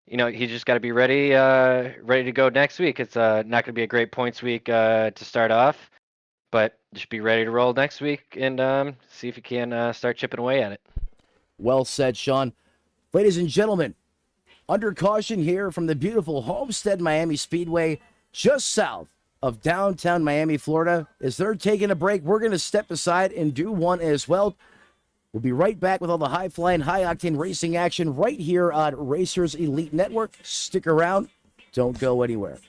you just got to be ready to go next week. It's not going to be a great points week to start off. But just be ready to roll next week and see if you can start chipping away at it. Well said, Sean. Ladies and gentlemen, under caution here from the beautiful Homestead Miami Speedway, just south of downtown Miami, Florida. As they're taking a break, we're going to step aside and do one as well. We'll be right back with all the high-flying, high-octane racing action right here on Racers Elite Network. Stick around. Don't go anywhere.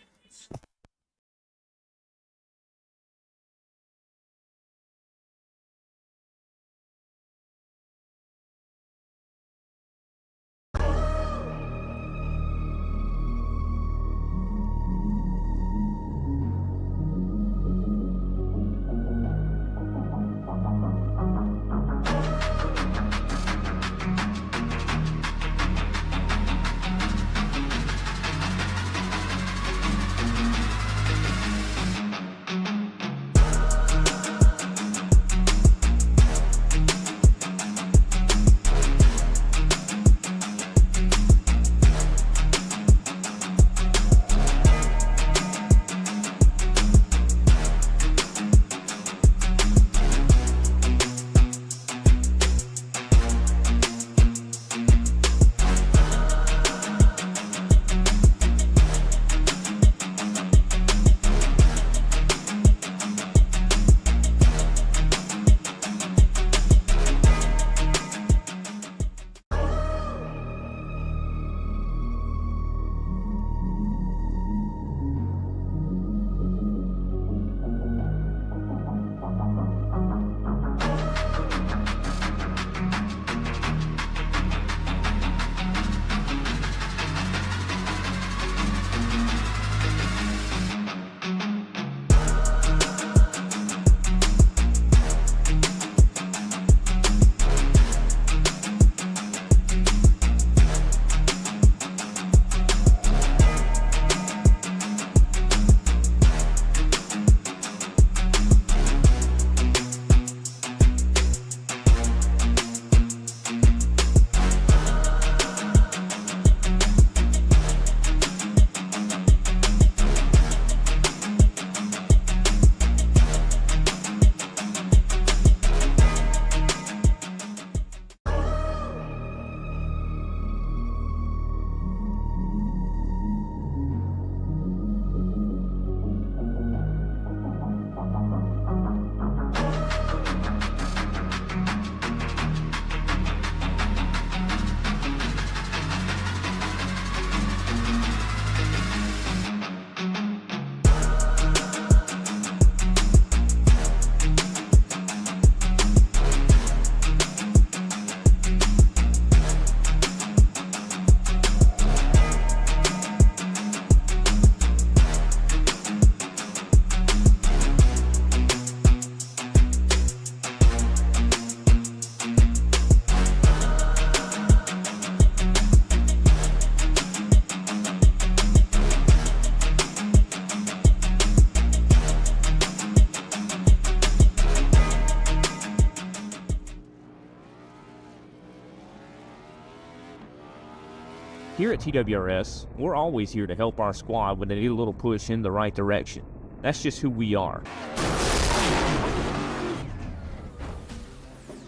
Here at TWRS, we're always here to help our squad when they need a little push in the right direction. That's just who we are.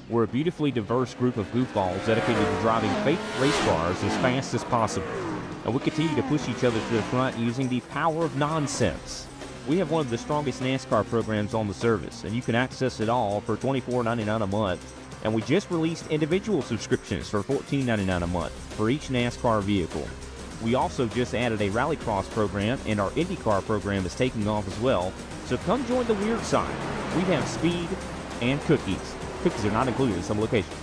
We're a beautifully diverse group of goofballs dedicated to driving fake race cars as fast as possible. And we continue to push each other to the front using the power of nonsense. We have one of the strongest NASCAR programs on the service, and you can access it all for $24.99 a month. And we just released individual subscriptions for $14.99 a month for each NASCAR vehicle. We also just added a Rallycross program, and our IndyCar program is taking off as well. So come join the weird side. We have speed and cookies. Cookies are not included in some locations.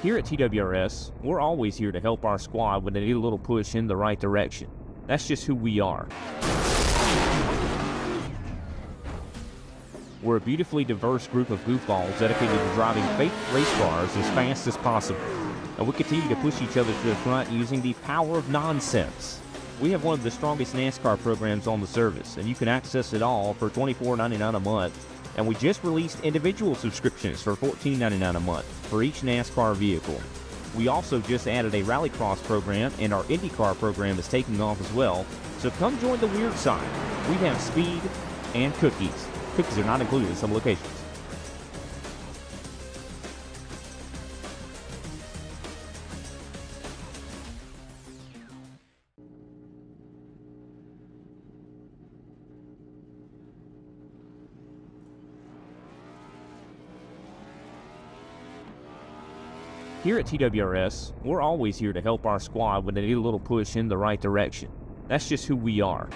Here at TWRS, we're always here to help our squad when they need a little push in the right direction. That's just who we are. We're a beautifully diverse group of goofballs dedicated to driving fake race cars as fast as possible. And we continue to push each other to the front using the power of nonsense. We have one of the strongest NASCAR programs on the service, and you can access it all for $24.99 a month. And we just released individual subscriptions for $14.99 a month for each NASCAR vehicle. We also just added a Rallycross program, and our IndyCar program is taking off as well. So come join the weird side. We have speed and cookies. Cookies are not included in some locations. Here at TWRS, we're always here to help our squad when they need a little push in the right direction. That's just who we are.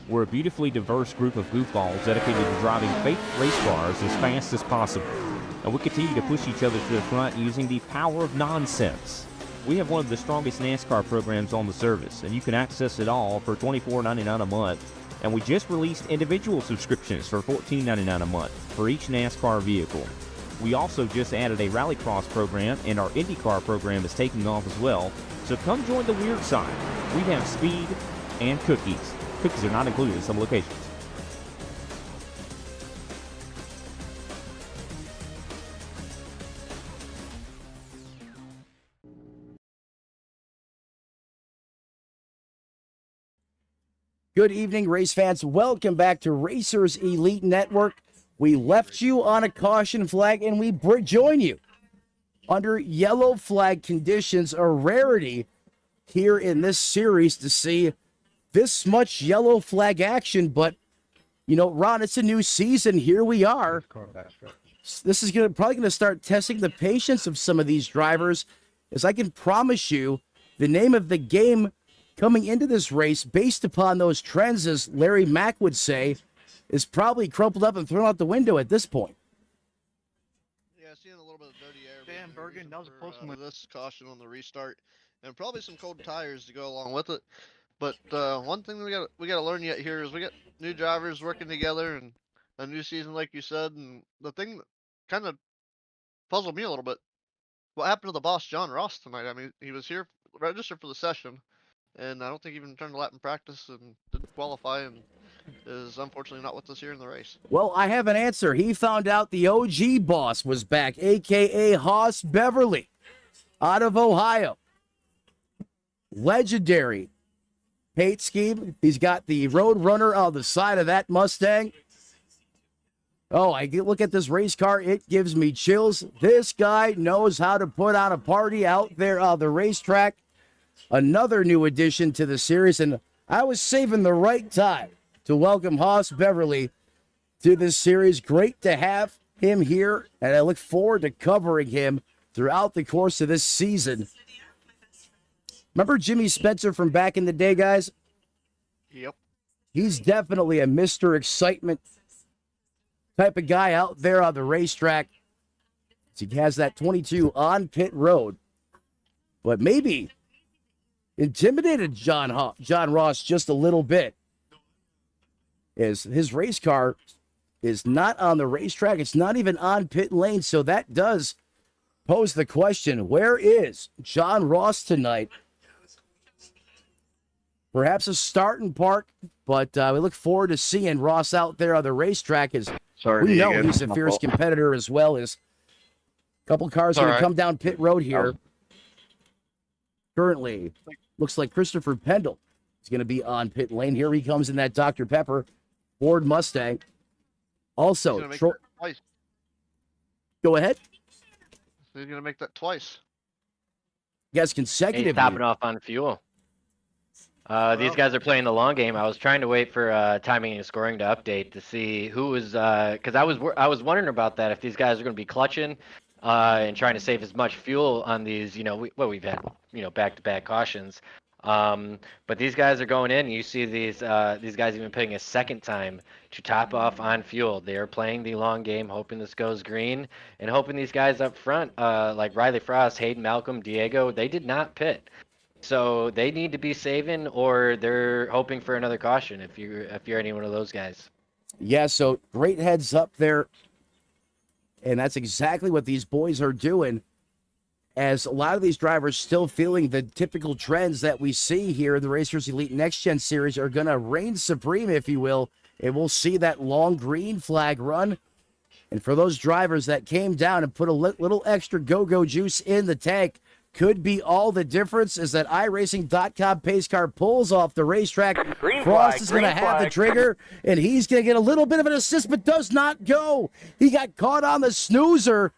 We're a beautifully diverse group of goofballs dedicated to driving fake race cars as fast as possible. And we continue to push each other to the front using the power of nonsense. We have one of the strongest NASCAR programs on the service, and you can access it all for $24.99 a month. And we just released individual subscriptions for $14.99 a month for each NASCAR vehicle. We also just added a Rallycross program, and our IndyCar program is taking off as well. So come join the weird side. We have speed and cookies. Cookies are not included in some locations. Good evening, race fans. Welcome back to Racers Elite Network. We left you on a caution flag, and we join you under yellow flag conditions, a rarity here in this series to see this much yellow flag action. But, you know, Ron, it's a new season. Here we are. This is probably going to start testing the patience of some of these drivers, as I can promise you the name of the game coming into this race, based upon those trends, as Larry Mack would say, is probably crumpled up and thrown out the window at this point. Yeah, seeing a little bit of dirty air. Dan Bergen, that was a close one. This caution on the restart, and probably some cold tires to go along with it. But one thing we got to learn yet here is we got new drivers working together and a new season, like you said. And the thing that kind of puzzled me a little bit, what happened to the boss, John Ross, tonight? I mean, he was here, registered for the session, and I don't think he even turned a lap in practice and didn't qualify, and is unfortunately not with us here in the race. Well, I have an answer. He found out the OG boss was back, a.k.a. Haas Beverly, out of Ohio. Legendary paint scheme. He's got the Road Runner on the side of that Mustang. Oh, I look at this race car. It gives me chills. This guy knows how to put on a party out there on the racetrack. Another new addition to the series, and I was saving the right time to welcome Haas Beverly to this series. Great to have him here, and I look forward to covering him throughout the course of this season. Remember Jimmy Spencer from back in the day, guys? Yep. He's definitely a Mr. Excitement type of guy out there on the racetrack. He has that 22 on pit road, but maybe intimidated John Ross just a little bit, as his race car is not on the racetrack. It's not even on pit lane. So that does pose the question, where is John Ross tonight? Perhaps a starting park, but we look forward to seeing Ross out there on the racetrack. As we know he's a fierce competitor as well. As a couple cars going to come down pit road here. Currently, looks like Christopher Pendle is going to be on pit lane. Here he comes in that Dr. Pepper Ford Mustang. Also, go ahead. He's going to make that twice. Yes, consecutively. He's topping off on fuel. These guys are playing the long game. I was trying to wait for timing and scoring to update to see who was, because I was wondering about that, if these guys are going to be clutching and trying to save as much fuel on these, we've had, back-to-back cautions. But these guys are going in. You see these guys even putting a second time to top off on fuel. They are playing the long game, hoping this goes green, and hoping these guys up front, like Riley Frost, Hayden Malcolm, Diego, they did not pit. So they need to be saving, or they're hoping for another caution if you're any one of those guys. Yeah, so great heads up there. And that's exactly what these boys are doing, as a lot of these drivers still feeling the typical trends that we see here in the Racers Elite Next Gen Series are going to reign supreme, if you will, and we'll see that long green flag run. And for those drivers that came down and put a little extra go-go juice in the tank, could be all the difference. As that iRacing.com pace car pulls off the racetrack. Frost is going to have the trigger, and he's going to get a little bit of an assist, but does not go. He got caught on the snoozer,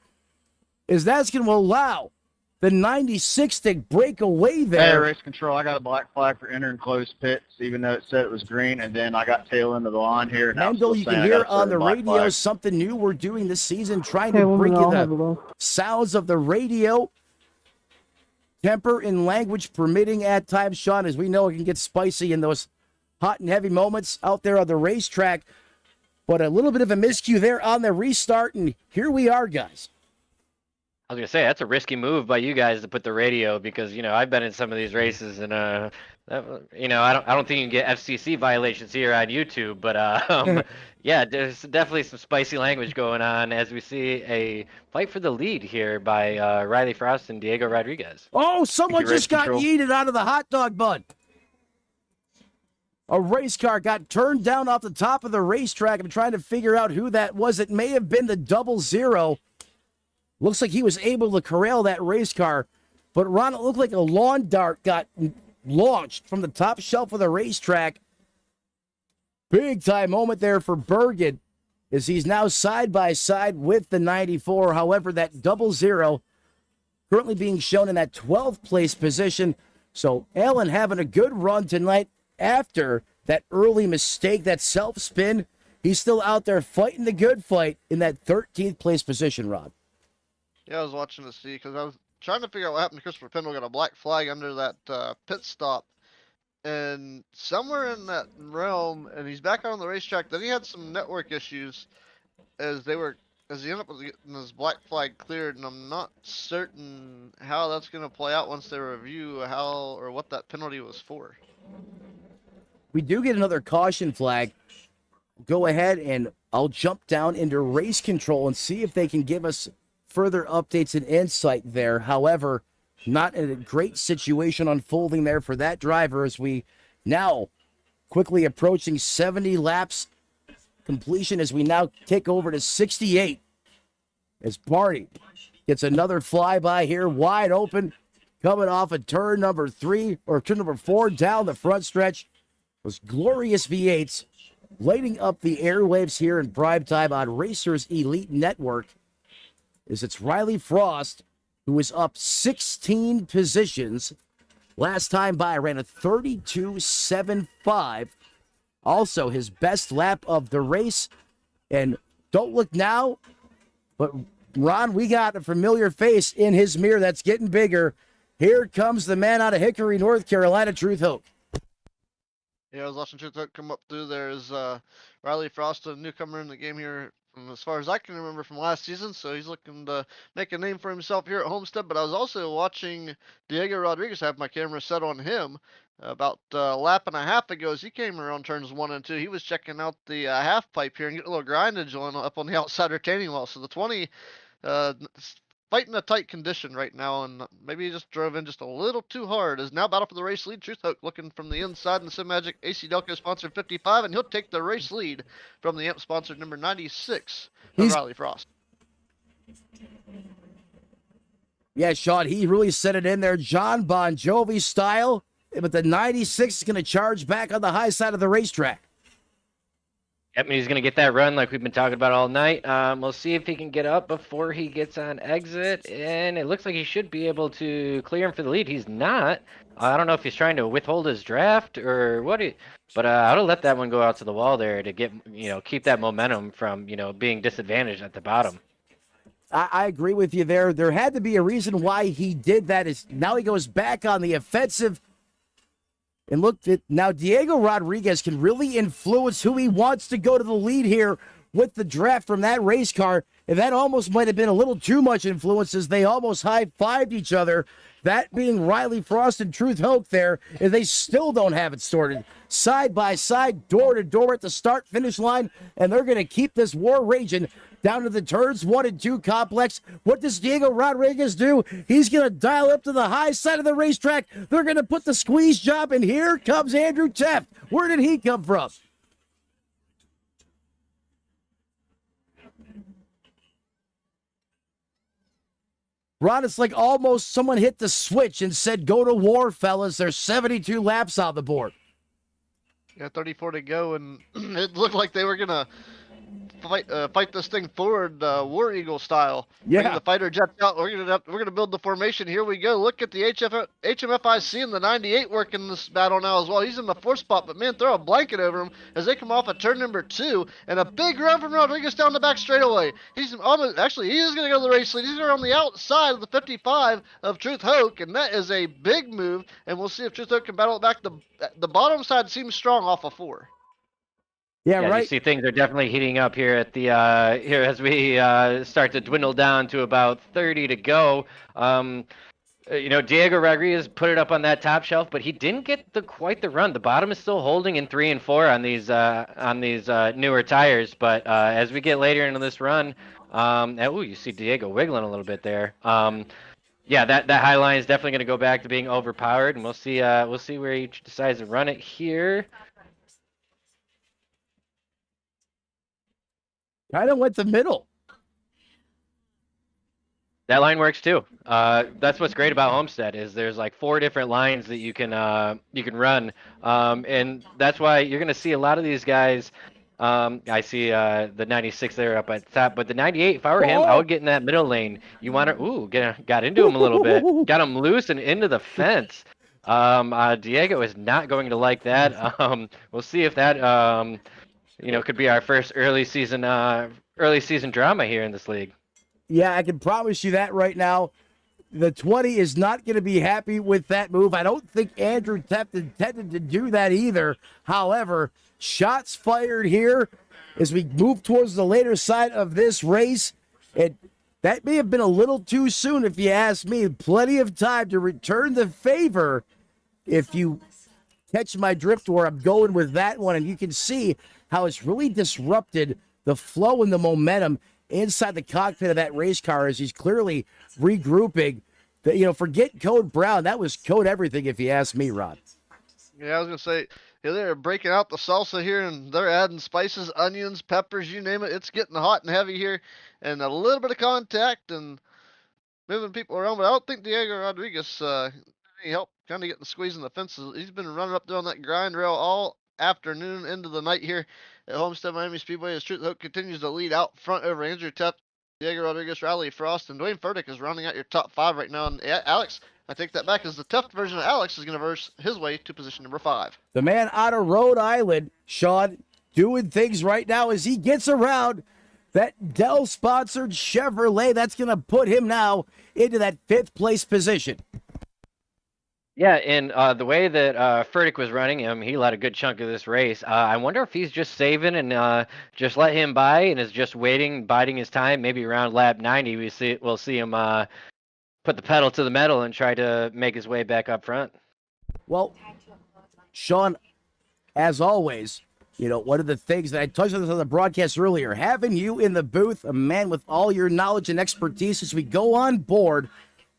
as that's going to allow the 96 to break away there. Hey, race control, I got a black flag for entering closed pits, even though it said it was green, and then I got tail into the line here. Handel, you can hear on the radio something new we're doing this season, trying to bring you the sounds of the radio. Temper and language permitting at times, Sean, as we know it can get spicy in those hot and heavy moments out there on the racetrack. But a little bit of a miscue there on the restart, and here we are, guys. I was gonna say that's a risky move by you guys to put the radio, because I've been in some of these races, and I don't think you can get FCC violations here on YouTube, but yeah, there's definitely some spicy language going on as we see a fight for the lead here by Riley Frost and Diego Rodriguez. Oh, someone just got yeeted out of the hot dog bun. A race car got turned down off the top of the racetrack. I'm trying to figure out who that was. It may have been the 00. Looks like he was able to corral that race car, but Ron, it looked like a lawn dart got launched from the top shelf of the racetrack. Big time moment there for Bergen, as he's now side by side with the 94. However, that 00 currently being shown in that 12th place position. So Allen having a good run tonight after that early mistake, that self spin. He's still out there fighting the good fight in that 13th place position, Rod. Yeah, I was watching to see, because I was trying to figure out what happened to Christopher Pendle. Got a black flag under that pit stop, and somewhere in that realm, and he's back on the racetrack. Then he had some network issues as he ended up getting his black flag cleared, and I'm not certain how that's going to play out once they review how or what that penalty was for. We do get another caution flag. Go ahead, and I'll jump down into race control and see if they can give us further updates and insight there. However, not in a great situation unfolding there for that driver, as we now quickly approaching 70 laps completion, as we now take over to 68, as Barney gets another flyby here, wide open, coming off of turn number 4 down the front stretch. Those glorious V8s lighting up the airwaves here in prime time on Racers Elite Network. Is it's Riley Frost, who is up 16 positions. Last time by ran a 32.75. Also his best lap of the race. And don't look now, but Ron, we got a familiar face in his mirror that's getting bigger. Here comes the man out of Hickory, North Carolina, Truth Hope. Yeah, I was watching Truth Hope come up through. There's Riley Frost, a newcomer in the game here as far as I can remember from last season, so he's looking to make a name for himself here at Homestead. But I was also watching Diego Rodriguez. I have my camera set on him about a lap and a half ago as he came around turns 1 and 2. He was checking out the half pipe here and getting a little grindage on up on the outside retaining wall. So the 20 fighting a tight condition right now, and maybe he just drove in just a little too hard. Is now battle for the race lead. Truth Hook looking from the inside in the SimMagic AC Delco sponsored 55, and he'll take the race lead from the AMP sponsored number 96 of Riley Frost. Yeah, Sean, he really set it in there, John Bon Jovi style, but the 96 is going to charge back on the high side of the racetrack. Yep, he's going to get that run like we've been talking about all night. We'll see if he can get up before he gets on exit, and it looks like he should be able to clear him for the lead. He's not. I don't know if he's trying to withhold his draft or what, but I would have let that one go out to the wall there to get, keep that momentum from, being disadvantaged at the bottom. I agree with you there. There had to be a reason why he did that. Is now he goes back on the offensive. And look, now Diego Rodriguez can really influence who he wants to go to the lead here with the draft from that race car. And that almost might have been a little too much influence as they almost high-fived each other. That being Riley Frost and Truth Hoke there, and they still don't have it sorted. Side by side, door to door at the start-finish line, and they're going to keep this war raging down to the turns 1 and 2 complex. What does Diego Rodriguez do? He's going to dial up to the high side of the racetrack. They're going to put the squeeze job, and here comes Andrew Teft. Where did he come from? Ron, it's like almost someone hit the switch and said, go to war, fellas. There's 72 laps on the board. Yeah, 34 to go, and it looked like they were going to fight this thing forward, War Eagle style. Yeah. The fighter jets out. We're gonna build the formation. Here we go. Look at the HMFIC and the 98 working this battle now as well. He's in the 4th spot, but man, throw a blanket over him as they come off at turn number 2, and a big run from Rodriguez down the back straightaway. He's almost, actually, he is gonna go to the race lead. He's gonna on the outside of the 55 of Truth Hoke, and that is a big move. And we'll see if Truth Hoke can battle it back. The bottom side seems strong off of 4. Yeah, right. You see things are definitely heating up here at the here as we start to dwindle down to about 30 to go. Diego Rodriguez put it up on that top shelf, but he didn't get quite the run. The bottom is still holding in 3 and 4 on these newer tires. But as we get later into this run, you see Diego wiggling a little bit there. Yeah, that high line is definitely going to go back to being overpowered, and we'll see where he decides to run it here. Kind of went the middle. That line works too. That's what's great about Homestead is there's like 4 different lines that you can run, and that's why you're gonna see a lot of these guys. I see the 96 there up at the top, but the 98. If I were him, I would get in that middle lane. You want to got into him a little bit, got him loose and into the fence. Diego is not going to like that. We'll see if that could be our first early season drama here in this league. Yeah, I can promise you that right now. The 20 is not going to be happy with that move. I don't think Andrew Teft intended to do that either. However, shots fired here as we move towards the later side of this race. That may have been a little too soon if you ask me. Plenty of time to return the favor if you catch my drift where I'm going with that one. And you can see how it's really disrupted the flow and the momentum inside the cockpit of that race car as he's clearly regrouping. Forget Code Brown. That was Code everything, if you ask me, Rod. Yeah, I was going to say, they're breaking out the salsa here, and they're adding spices, onions, peppers, you name it. It's getting hot and heavy here, and a little bit of contact and moving people around. But I don't think Diego Rodriguez any help kind of getting squeezing the fences. He's been running up there on that grind rail all afternoon into the night here at Homestead Miami Speedway as Truth Hoke continues to lead out front over Andrew Teft, Diego Rodriguez, Riley Frost, and Dwayne Furtick is rounding out your top 5 right now. And Alex, I take that back, as the Teft version of Alex is going to verse his way to position number 5. The man out of Rhode Island, Sean, doing things right now as he gets around that Dell-sponsored Chevrolet. That's going to put him now into that 5th place position. Yeah, and the way that Furtick was running him, he led a good chunk of this race. I wonder if he's just saving and just let him by and is just waiting, biding his time. Maybe around lap 90, we'll see him put the pedal to the metal and try to make his way back up front. Well, Sean, as always, one of the things that I touched on this on the broadcast earlier, having you in the booth, a man with all your knowledge and expertise as we go on board,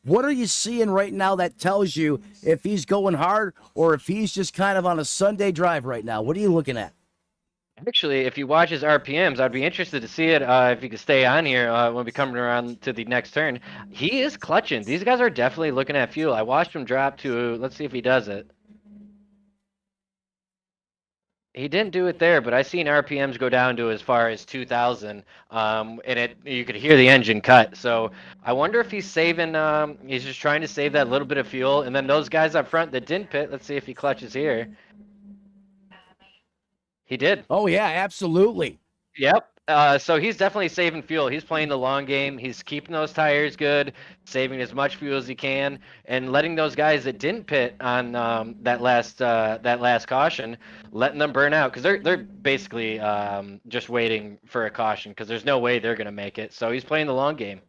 what are you seeing right now that tells you if he's going hard or if he's just kind of on a Sunday drive right now? What are you looking at? Actually, if you watch his RPMs, I'd be interested to see it if he could stay on here when we come around to the next turn. He is clutching. These guys are definitely looking at fuel. I watched him drop to, let's see if he does it. He didn't do it there, but I seen RPMs go down to as far as 2,000, and you could hear the engine cut. So I wonder if he's saving. He's just trying to save that little bit of fuel, and then those guys up front that didn't pit. Let's see if he clutches here. He did. Oh yeah, absolutely. Yep. So he's definitely saving fuel. He's playing the long game. He's keeping those tires good, saving as much fuel as he can, and letting those guys that didn't pit on that last caution, letting them burn out because they're basically just waiting for a caution because there's no way they're gonna make it. So he's playing the long game.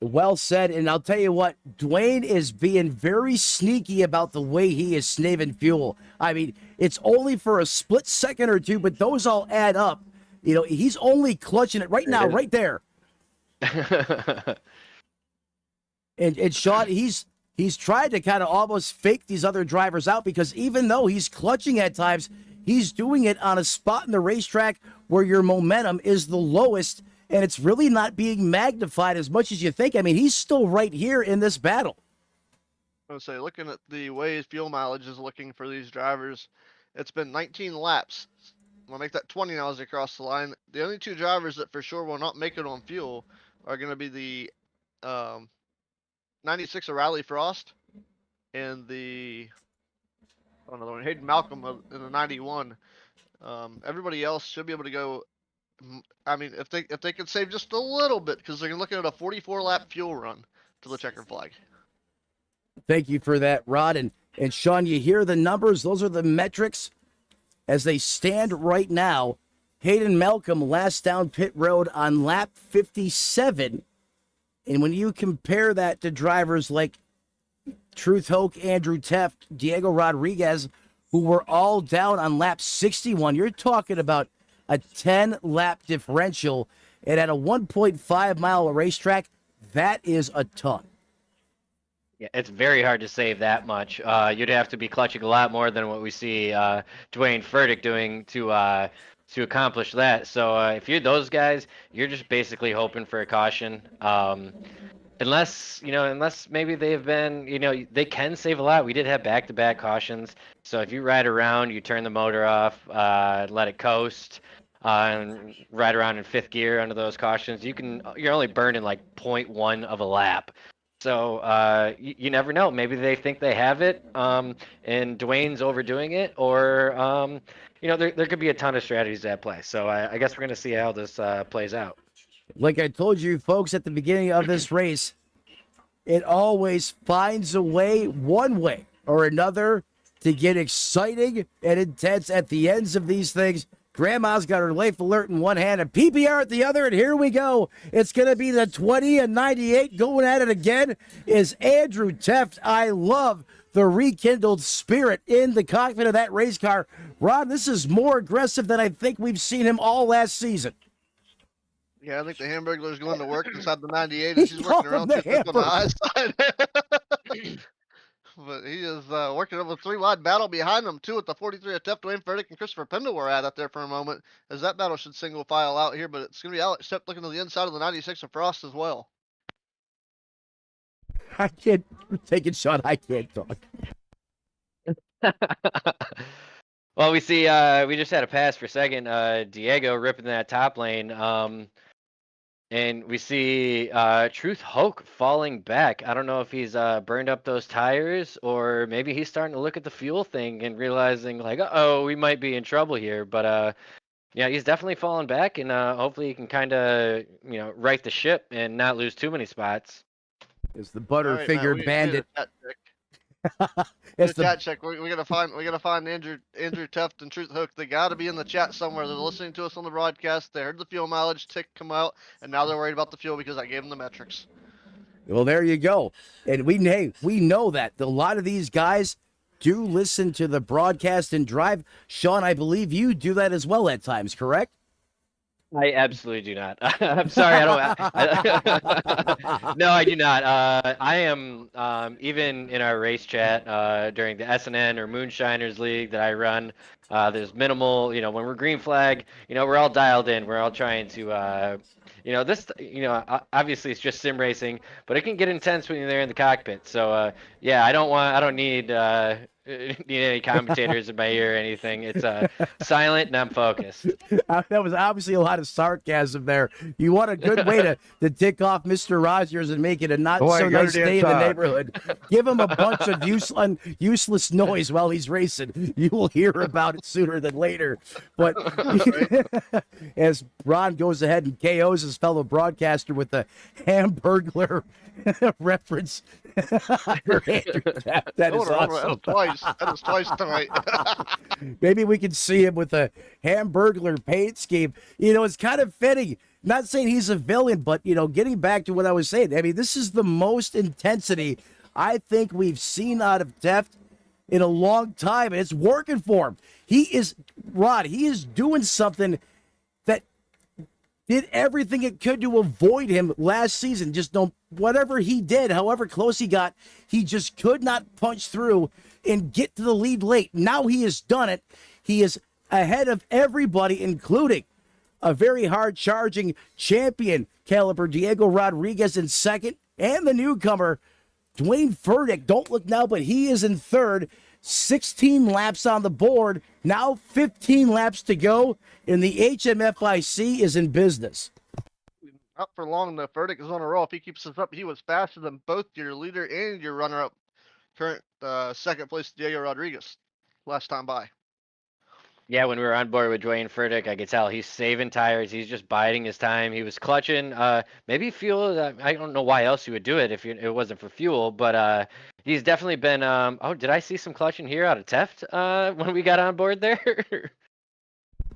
Well said, and I'll tell you what, Dwayne is being very sneaky about the way he is saving fuel. I mean, it's only for a split second or two, but those all add up. He's only clutching it right now, right there. and Sean, he's tried to kind of almost fake these other drivers out because even though he's clutching at times, he's doing it on a spot in the racetrack where your momentum is the lowest, and it's really not being magnified as much as you think. I mean, he's still right here in this battle. I would say, looking at the way his fuel mileage is looking for these drivers, it's been 19 laps. We'll make that 20 now as they cross the line. The only two drivers that for sure will not make it on fuel are going to be the 96 of Riley Frost and the another one, Hayden Malcolm in the 91. Everybody else should be able to go. I mean, if they can save just a little bit, because they're looking at a 44 lap fuel run to the checkered flag. Thank you for that, Rod. And Sean, you hear the numbers. Those are the metrics as they stand right now. Hayden Malcolm last down pit road on lap 57. And when you compare that to drivers like Truth Hoke, Andrew Teft, Diego Rodriguez, who were all down on lap 61, you're talking about a 10-lap differential. And at a 1.5-mile racetrack, that is a ton. Yeah, it's very hard to save that much. You'd have to be clutching a lot more than what we see Dwayne Furtick doing to accomplish that. So if you're those guys, you're just basically hoping for a caution. Unless maybe they've been, they can save a lot. We did have back-to-back cautions. So if you ride around, you turn the motor off, let it coast, and ride around in fifth gear under those cautions, you're only burning like 0.1 of a lap. So you never know. Maybe they think they have it, and Dwayne's overdoing it, or there could be a ton of strategies at play. So I guess we're going to see how this plays out. Like I told you folks at the beginning of this race, it always finds a way, one way or another, to get exciting and intense at the ends of these things. Grandma's got her life alert in one hand and PBR at the other, and here we go. It's going to be the 20 and 98 going at it again is Andrew Teft. I love the rekindled spirit in the cockpit of that race car. Ron, this is more aggressive than I think we've seen him all last season. Yeah, I think the Hamburglar's going to work inside the 98 and she's working around on the high side. But he is working over a 3-wide battle behind him, too, with the 43 of Teft, Dwayne Furtick, and Christopher Pendle were at there for a moment, as that battle should single file out here, but it's going to be Alex Teft looking to the inside of the 96 of Frost as well. I can't take it, Sean. I can't talk. Well, we see we just had a pass for second. Diego ripping that top lane. And we see Truth Hoke falling back. I don't know if he's burned up those tires or maybe he's starting to look at the fuel thing and realizing like, uh-oh, we might be in trouble here. But yeah, he's definitely falling back, and hopefully he can kind of right the ship and not lose too many spots. Is the Butterfinger Bandit? It's the chat check. We gotta find Andrew Teft and Truth Hook. They gotta be in the chat somewhere. They're listening to us on the broadcast. They heard the fuel mileage tick come out, and now they're worried about the fuel because I gave them the metrics. Well, there you go. And we know that a lot of these guys do listen to the broadcast and drive. Sean, I believe you do that as well at times, correct? I absolutely do not. I'm sorry, I don't. No, I do not. I am even in our race chat during the SNN or Moonshiners League that I run. There's minimal, when we're green flag, we're all dialed in. We're all trying to, obviously it's just sim racing, but it can get intense when you're there in the cockpit. So yeah, I don't need any commentators in my ear or anything. It's silent and I'm focused. That was obviously a lot of sarcasm there. You want a good way to tick off Mr. Rogers and make it a not so nice day in the neighborhood. Give him a bunch of useless noise while he's racing. You will hear about it sooner than later. But as Ron goes ahead and KOs his fellow broadcaster with the Hamburglar reference. That is awesome. That is twice tonight. Maybe we can see him with a Hamburglar paint scheme. It's kind of fitting. Not saying he's a villain, but, getting back to what I was saying, I mean, this is the most intensity I think we've seen out of Teft in a long time, and it's working for him. He is doing something that did everything it could to avoid him last season. Just whatever he did, however close he got, he just could not punch through and get to the lead late. Now he has done it. He is ahead of everybody, including a very hard-charging champion caliber Diego Rodriguez in second, and the newcomer Dwayne Furtick. Don't look now, but he is in third. 16 laps on the board. Now 15 laps to go, and the HMFIC is in business. Not for long, the Furtick is on a roll. If he keeps this up, he was faster than both your leader and your runner-up, current second place Diego Rodriguez last time by. Yeah, when we were on board with Dwayne Furtick, I could tell he's saving tires. He's just biding his time. He was clutching. Maybe fuel. I don't know why else he would do it if it wasn't for fuel. But he's definitely been. Oh, did I see some clutching here out of Teft when we got on board there?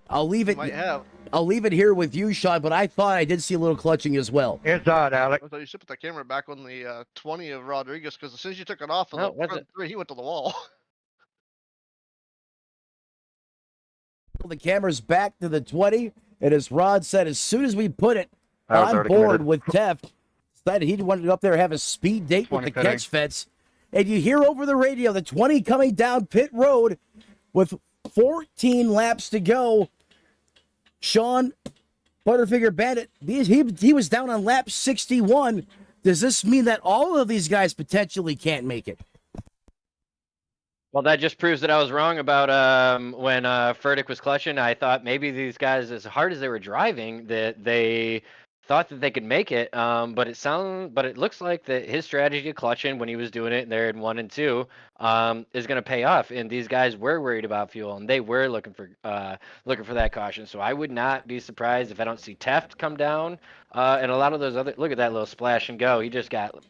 I'll leave it. Might have. I'll leave it here with you, Sean. But I thought I did see a little clutching as well. Inside, Alex. I thought you should put the camera back on the 20 of Rodriguez, because as soon as you took it off of the front three, he went to the wall. The camera's back to the 20, and as Rod said, as soon as we put it on board with Teft, decided he wanted to up there have a speed date with the catch fence. And you hear over the radio the 20 coming down pit road with 14 laps to go. Sean Butterfinger Bandit, he was down on lap 61. Does this mean that all of these guys potentially can't make it? Well, that just proves that I was wrong about when Furtick was clutching. I thought maybe these guys, as hard as they were driving, that they thought that they could make it. But it looks like that his strategy of clutching when he was doing it there in 1 and 2 is going to pay off. And these guys were worried about fuel, and they were looking for that caution. So I would not be surprised if I don't see Teft come down. And a lot of those other, look at that little splash and go. He just got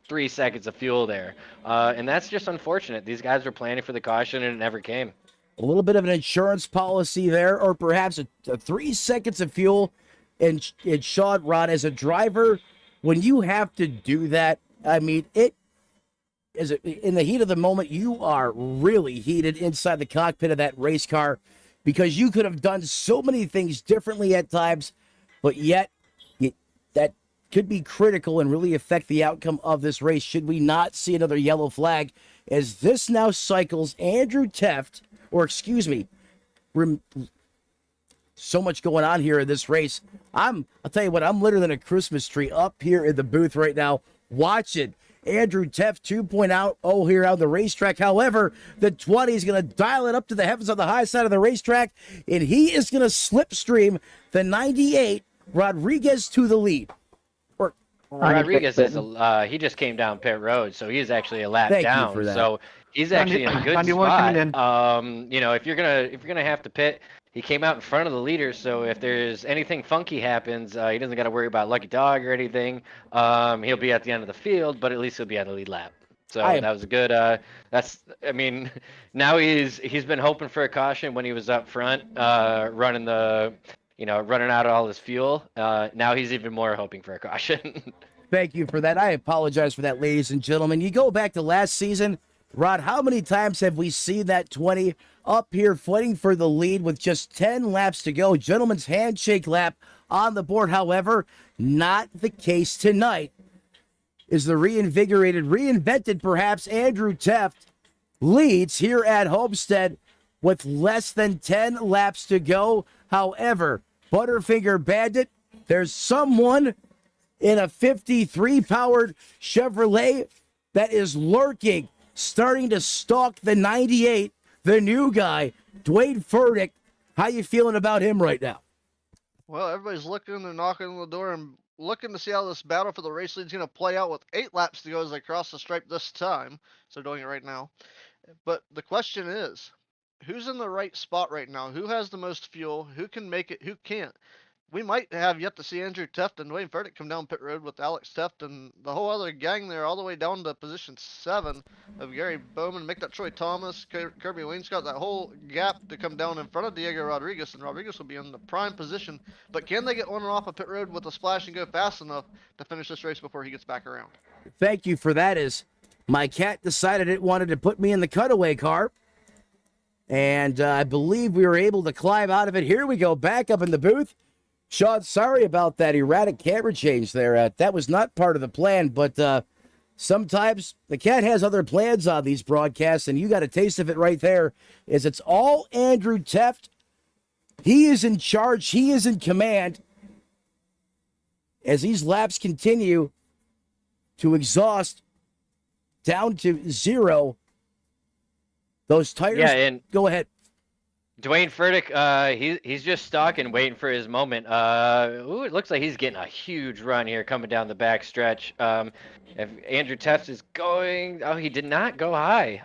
3 seconds of fuel there, and that's just unfortunate. These guys were planning for the caution and it never came. A little bit of an insurance policy there, or perhaps a 3 seconds of fuel. And Sean, Rod, as a driver, when you have to do that, I mean, in the heat of the moment, you are really heated inside the cockpit of that race car, because you could have done so many things differently at times, but yet that could be critical and really affect the outcome of this race should we not see another yellow flag, as this now cycles Andrew Teft, or excuse me, so much going on here in this race. I'll tell you what, I'm litter than a Christmas tree up here in the booth right now, watching Andrew Teft 2.0 here on the racetrack. However, the 20 is going to dial it up to the heavens on the high side of the racetrack, and he is going to slipstream the 98 Rodriguez to the lead. Rodriguez is he just came down pit road, so he's actually a lap down. So he's actually in a good spot. If you're gonna have to pit, he came out in front of the leader. So if there's anything funky happens, he doesn't got to worry about lucky dog or anything. He'll be at the end of the field, but at least he'll be on the lead lap. So that was a good. I mean, now he's been hoping for a caution when he was up front, running out all his fuel. Now he's even more hoping for a caution. Thank you for that. I apologize for that, ladies and gentlemen. You go back to last season, Rod, how many times have we seen that 20 up here fighting for the lead with just 10 laps to go? Gentleman's handshake lap on the board. However, not the case tonight. Is the reinvented perhaps Andrew Teft leads here at Homestead with less than 10 laps to go. However, Butterfinger Bandit, there's someone in a 53 powered Chevrolet that is lurking, starting to stalk the 98, the new guy, Dwayne Furtick. How you feeling about him right now? Well, everybody's looking and knocking on the door and looking to see how this battle for the race lead is going to play out with 8 laps to go as they cross the stripe this time. So they're doing it right now. But the question is, who's in the right spot right now? Who has the most fuel? Who can make it? Who can't? We might have yet to see Andrew Teft and Dwayne Furtick come down pit road with Alex Teft and the whole other gang there all the way down to position 7 of Gary Bowman, make that Troy Thomas, Kirby Wainscott, that whole gap to come down in front of Diego Rodriguez, and Rodriguez will be in the prime position. But can they get on and off a pit road with a splash and go fast enough to finish this race before he gets back around? Thank you for that. As my cat decided it wanted to put me in the cutaway car, and I believe we were able to climb out of it. Here we go, back up in the booth. Sean, sorry about that erratic camera change there. That was not part of the plan, but sometimes the cat has other plans on these broadcasts, and you got a taste of it right there, as it's all Andrew Teft. He is in charge. He is in command as these laps continue to exhaust down to 0. Those tires. Yeah, and go ahead. Dwayne Furtick, he's just stalking, waiting for his moment. It looks like he's getting a huge run here coming down the back stretch. If Andrew Teft is going, he did not go high.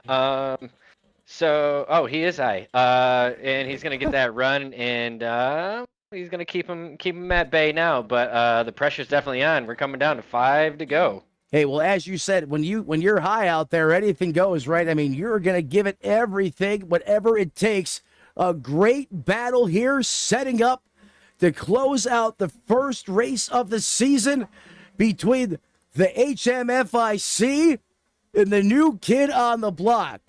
He is high. And he's gonna get that run, and he's gonna keep him at bay now. But the pressure's definitely on. We're coming down to 5 to go. Hey, well, as you said, when you're high out there, anything goes, right? I mean, you're gonna give it everything, whatever it takes. A great battle here setting up to close out the first race of the season between the HMFIC and the new kid on the block,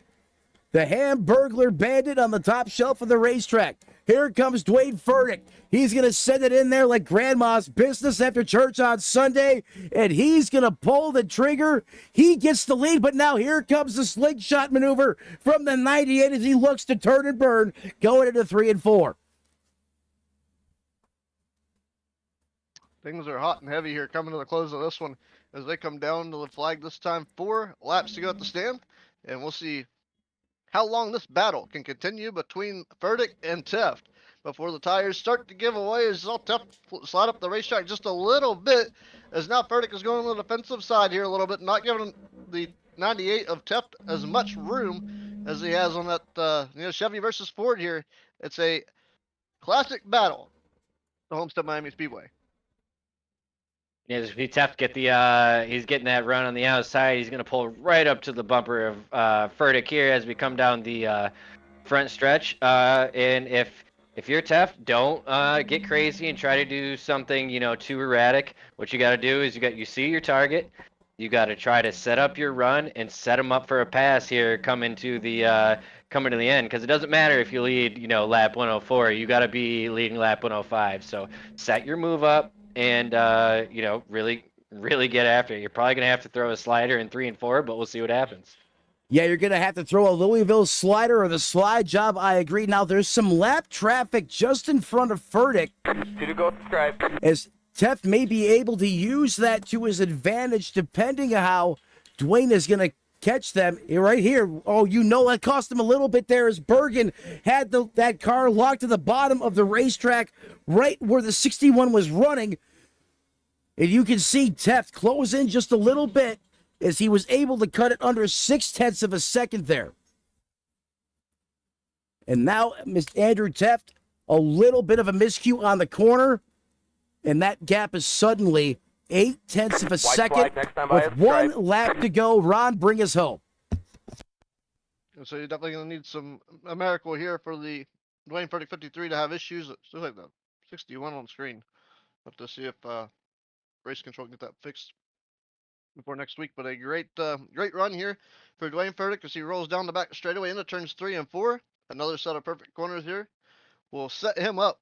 the Hamburglar Bandit on the top shelf of the racetrack. Here comes Dwayne Furtick. He's going to send it in there like grandma's business after church on Sunday, and he's going to pull the trigger. He gets the lead, but now here comes the slingshot maneuver from the 98 as he looks to turn and burn, going into 3 and 4. Things are hot and heavy here coming to the close of this one as they come down to the flag this time. 4 laps to go at the stand, and we'll see how long this battle can continue between Furtick and Teft before the tires start to give away as Teft slide up the racetrack just a little bit, as now Furtick is going on the defensive side here a little bit, not giving the 98 of Teft as much room as he has on that Chevy versus Ford here. It's a classic battle, the Homestead Miami Speedway. Yeah, Teft he's getting that run on the outside. He's gonna pull right up to the bumper of Furtick here as we come down the front stretch. And if you're Teft, don't get crazy and try to do something too erratic. What you got to do is you see your target. You got to try to set up your run and set them up for a pass here coming to the end, because it doesn't matter if you lead lap 104. You got to be leading lap 105. So set your move up. And, really get after it. You're probably going to have to throw a slider in 3 and 4, but we'll see what happens. Yeah, you're going to have to throw a Louisville slider or the slide job. I agree. Now, there's some lap traffic just in front of Furtick. To go subscribe. As Teft may be able to use that to his advantage, depending on how Dwayne is going to catch them. Right here. Oh, that cost him a little bit there as Bergen had that car locked to the bottom of the racetrack right where the 61 was running. And you can see Teft close in just a little bit as he was able to cut it under 0.6 of a second there. And now Mr. Andrew Teft, a little bit of a miscue on the corner, and that gap is suddenly 0.8 of a second with 1 lap to go. Ron, bring us home. So you're definitely going to need a miracle here for the Dwayne Furtick 53 to have issues. It's still like the 61 on screen. Have to see if race control can get that fixed before next week. But a great run here for Dwayne Furtick as he rolls down the back straightaway into turns 3 and 4. Another set of perfect corners here will set him up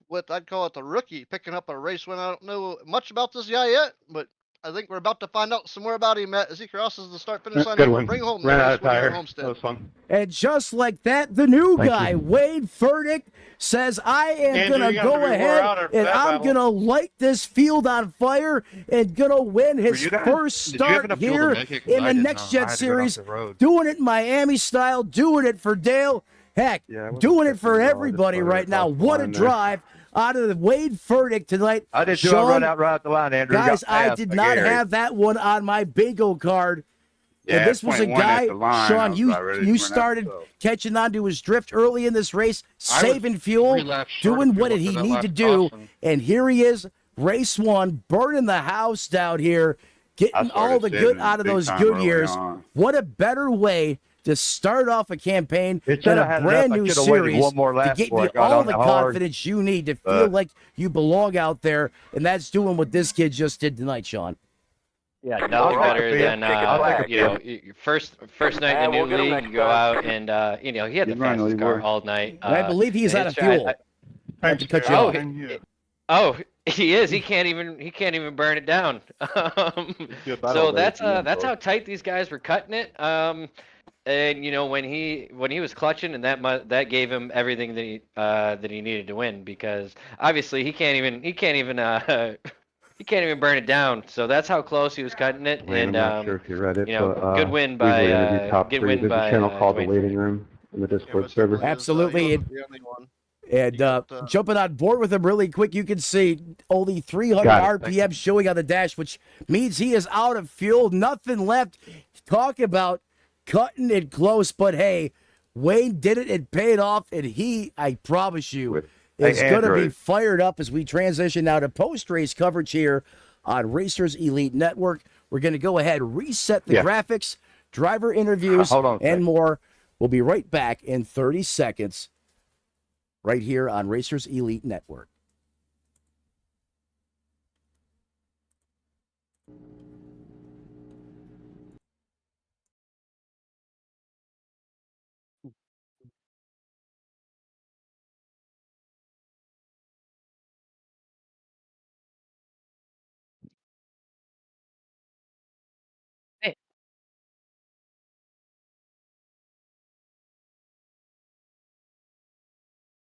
with, I'd call it the rookie, picking up a race win. I don't know much about this guy yet, but I think we're about to find out some more about him as he crosses the start-finish line. Good one. Bring home Ran out the of tire. Homestead. That was fun. And just like that, the new Thank guy, you. Wade Furtick, says, I am Andrew, going to you gotta go be more ahead out there for and that I'm battle. going to light this field on fire and going to win his you guys- first did you have start enough fuel to here make it? 'Cause in I the didn't Next know. I Gen had to go down Series, the road. doing it Miami style, doing it for Dale. Heck, Yeah, I wasn't doing it expecting for to go. I everybody just right fired now. off the What a line there. drive out of the Wade Furtick tonight. I did too. Sean, I ran out right at the line, Andrew. guys, Got I passed did by not Gary. have that one on my bingo card. Yeah, And this was a 21 at guy, the line. Sean, you ready to started run out, so. catching onto his drift early in this race, I was saving fuel, 3 laps short doing of what fuel he after that needed last to do. caution. And here he is, race 1, burning the house down here, getting I started all the good saving out of big those time good early years. on. What a better way to start off a campaign It than should have a had brand enough. I new should have waited series one more to lap get before I you got all on the it hard, confidence you need to but- feel like you belong out there. And that's doing what this kid just did tonight, Sean. Yeah, nothing I'll better take a than fifth. you know, your first night in the new league, you go out and you know, he had the He's running fastest really car well. all night. And I believe he's and out his of fuel. Thanks, Not to cut you Gary. off. Thank you. Oh, he is. He can't even burn it down. So that's how tight these guys were cutting it. And you know, when he was clutching, and that gave him everything that he needed to win, because obviously he can't even he can't even burn it down. So that's how close he was cutting it. I'm not sure if you read it, you know, but good win we by interviewed top good three. win There's by a channel called The Dwayne Waiting Furtick. Room in the Yeah, Discord but server. certainly Absolutely. he wasn't the only one. And He got, jumping on board with him really quick, you can see only 300 Got it. RPM showing on the dash, which means he is out of fuel. Nothing left. Talk about cutting it close, but hey, Wayne did it. It paid off, and he, I promise you, is Hey, going to be Andrew. fired up as we transition now to post-race coverage here on Racers Elite Network. We're going to go ahead, reset the Yeah. graphics, driver interviews, Hold on a and second. more. We'll be right back in 30 seconds right here on Racers Elite Network.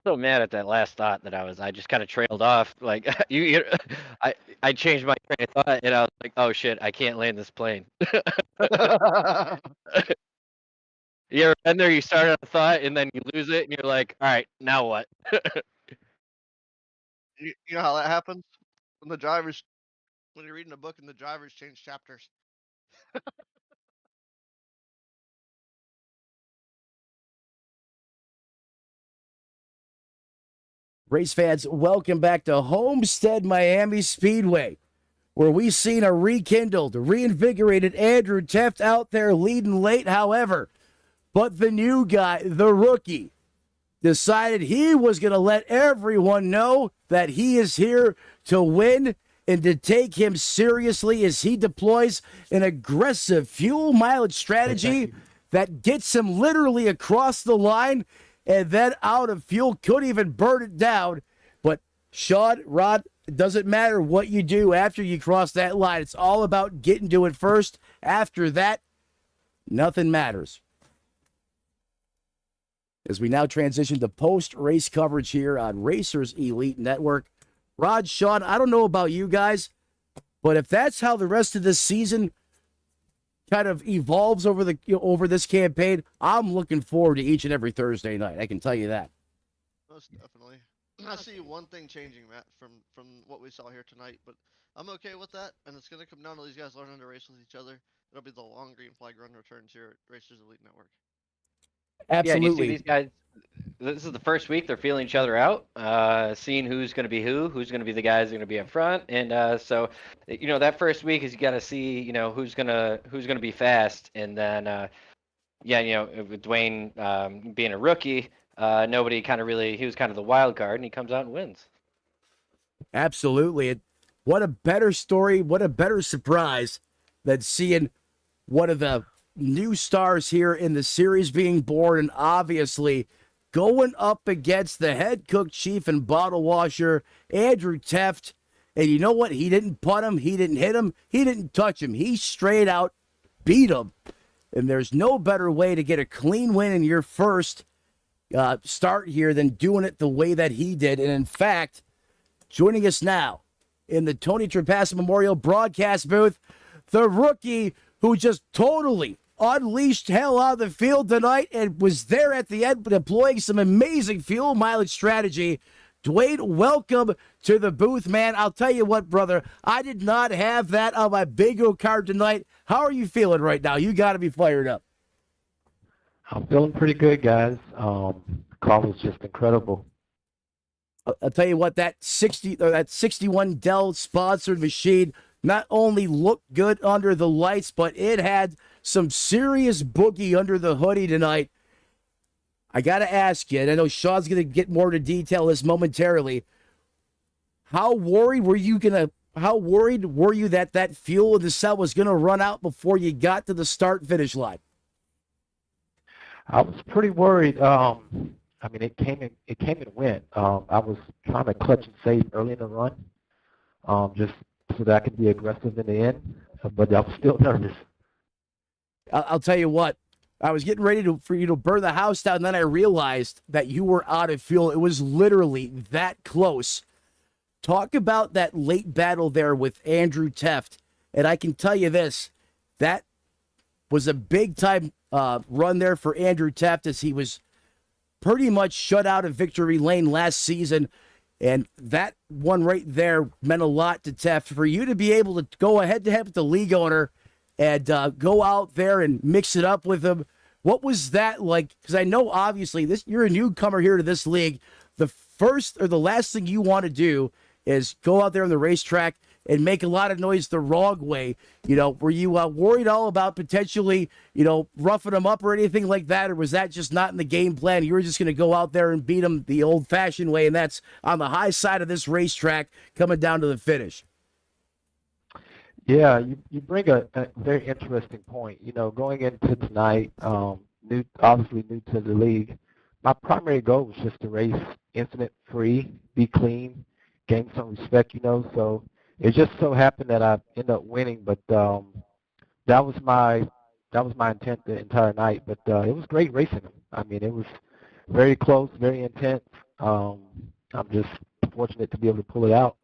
So mad at that last thought that I just kind of trailed off. Like I changed my train of thought, and I was like, oh shit, I can't land this plane. You ever been there? You start on a thought and then you lose it, and you're like, all right, now what? You know how that happens when when you're reading a book and the drivers change chapters. Race fans, welcome back to Homestead Miami Speedway, where we've seen a rekindled, reinvigorated Andrew Teft out there leading late. However, but the new guy, the rookie, decided he was going to let everyone know that he is here to win and to take him seriously as he deploys an aggressive fuel mileage strategy that gets him literally across the line and then out of fuel. Couldn't even burn it down. But Sean, Rod, it doesn't matter what you do after you cross that line. It's all about getting to it first. After that, nothing matters. As we now transition to post-race coverage here on Racers Elite Network. Rod, Sean, I don't know about you guys, but if that's how the rest of this season kind of evolves over over this campaign, I'm looking forward to each and every Thursday night. I can tell you that. Most definitely. I see one thing changing, Matt, from what we saw here tonight, but I'm okay with that, and it's going to come down to these guys learning to race with each other. It'll be the long green flag run returns here at Racers Elite Network. Absolutely. Yeah, and you see these guys. this is the first week they're feeling each other out, seeing who's going to be who's going to be the guys that are going to be up front, and so that first week is you got to see who's gonna be fast, and then with Dwayne being a rookie, nobody kind of really he was kind of the wild card, and he comes out and wins. Absolutely. What a better story, what a better surprise than seeing one of the new stars here in the series being born, and obviously going up against the head cook, chief, and bottle washer, Andrew Teft. And you know what? He didn't punt him. He didn't hit him. He didn't touch him. He straight out beat him. And there's no better way to get a clean win in your first start here than doing it the way that he did. And in fact, joining us now in the Tony Trapassa Memorial broadcast booth, the rookie who just totally unleashed hell out of the field tonight and was there at the end deploying some amazing fuel mileage strategy. Dwayne, welcome to the booth, man. I'll tell you what, brother, I did not have that on my bingo card tonight. How are you feeling right now? You got to be fired up. I'm feeling pretty good, guys. Call was just incredible. I'll tell you what, that 61 Dell sponsored machine not only looked good under the lights, but it had some serious boogie under the hoodie tonight. I got to ask you, and I know Sean's going to get more into detail this momentarily. How worried were you that fuel in the cell was going to run out before you got to the start-finish line? I was pretty worried. It came and went. I was trying to clutch and save early in the run, just so that I could be aggressive in the end, but I was still nervous. I'll tell you what, I was getting ready for you to burn the house down, and then I realized that you were out of fuel. It was literally that close. Talk about that late battle there with Andrew Teft, and I can tell you this, that was a big-time run there for Andrew Teft, as he was pretty much shut out of victory lane last season. And that one right there meant a lot to Teft. For you to be able to go head-to-head with the league owner and go out there and mix it up with him, what was that like? Because I know, obviously, you're a newcomer here to this league. The first or the last thing you want to do is go out there on the racetrack and make a lot of noise the wrong way. Were you worried all about potentially, roughing them up or anything like that? Or was that just not in the game plan? You were just going to go out there and beat them the old-fashioned way, and that's on the high side of this racetrack coming down to the finish. Yeah, you bring a very interesting point. Going into tonight, obviously new to the league, my primary goal was just to race incident-free, be clean, gain some respect, so it just so happened that I ended up winning, but that was my intent the entire night. But it was great racing them. It was very close, very intense. I'm just fortunate to be able to pull it out.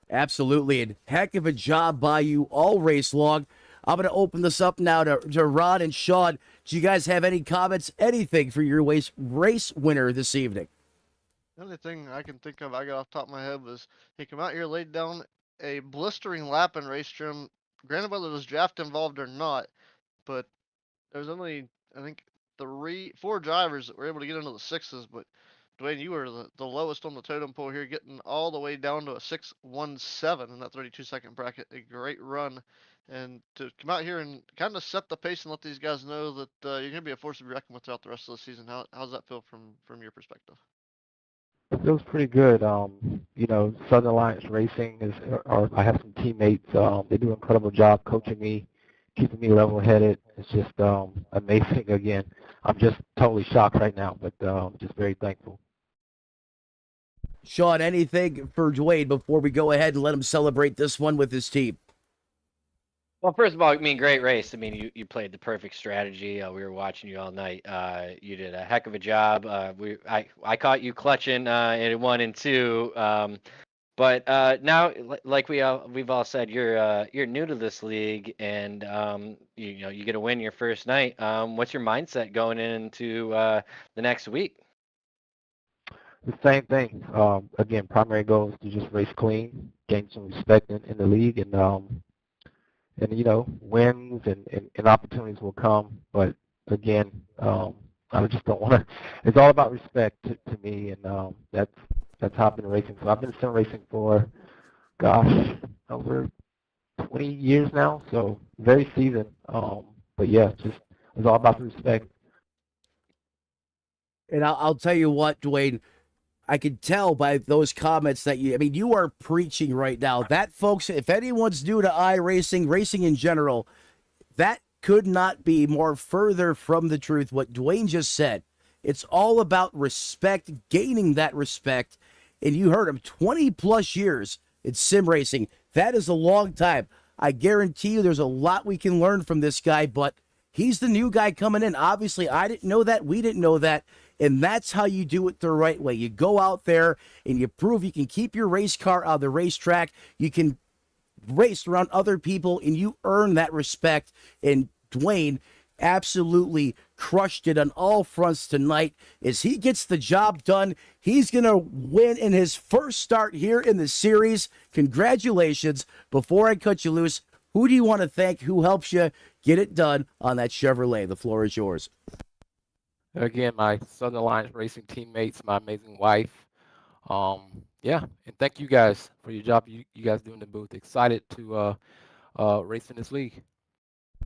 Absolutely, and heck of a job by you all race long. I'm going to open this up now to Ron and Sean. Do you guys have any comments, anything for your race winner this evening? The only thing I can think of I got off the top of my head was he came out here, laid down a blistering lap in race trim. Granted, whether there's draft involved or not, but there's only, I think, 4 drivers that were able to get into the sixes, but Dwayne, you were the lowest on the totem pole here, getting all the way down to a 6:17 in that 32-second bracket. A great run. And to come out here and kind of set the pace and let these guys know that you're going to be a force to be reckoned with throughout the rest of the season. How's that feel from your perspective? It feels pretty good. Southern Alliance Racing I have some teammates. They do an incredible job coaching me, keeping me level-headed. It's just amazing. Again, I'm just totally shocked right now, but just very thankful. Sean, anything for Dwayne before we go ahead and let him celebrate this one with his team? Well, first of all, great race. You played the perfect strategy. We were watching you all night. You did a heck of a job. I caught you clutching in 1 and 2. But now, like we've all said, you're new to this league, and you get to win your first night. What's your mindset going into the next week? The same thing. Again, primary goal is to just race clean, gain some respect in the league, and wins and opportunities will come. But again, I just don't want to. It's all about respect to me, and that's how I've been racing. So I've been sim racing for, gosh, over 20 years now. So very seasoned. But yeah, just it's all about the respect. And I'll tell you what, Dwayne, I can tell by those comments that you are preaching right now. That, folks, if anyone's new to iRacing, racing in general, that could not be more further from the truth. What Dwayne just said. It's all about respect, gaining that respect. And you heard him, 20 plus years in sim racing. That is a long time. I guarantee you there's a lot we can learn from this guy, but he's the new guy coming in. Obviously, I didn't know that. We didn't know that. And that's how you do it the right way. You go out there and you prove you can keep your race car on the racetrack. You can race around other people and you earn that respect. And Dwayne absolutely crushed it on all fronts tonight. As he gets the job done, he's going to win in his first start here in the series. Congratulations. Before I cut you loose, who do you want to thank? Who helps you get it done on that Chevrolet? The floor is yours. Again, my Southern Alliance Racing teammates, my amazing wife. Yeah, and thank you guys for your job you guys do in the booth. Excited to race in this league.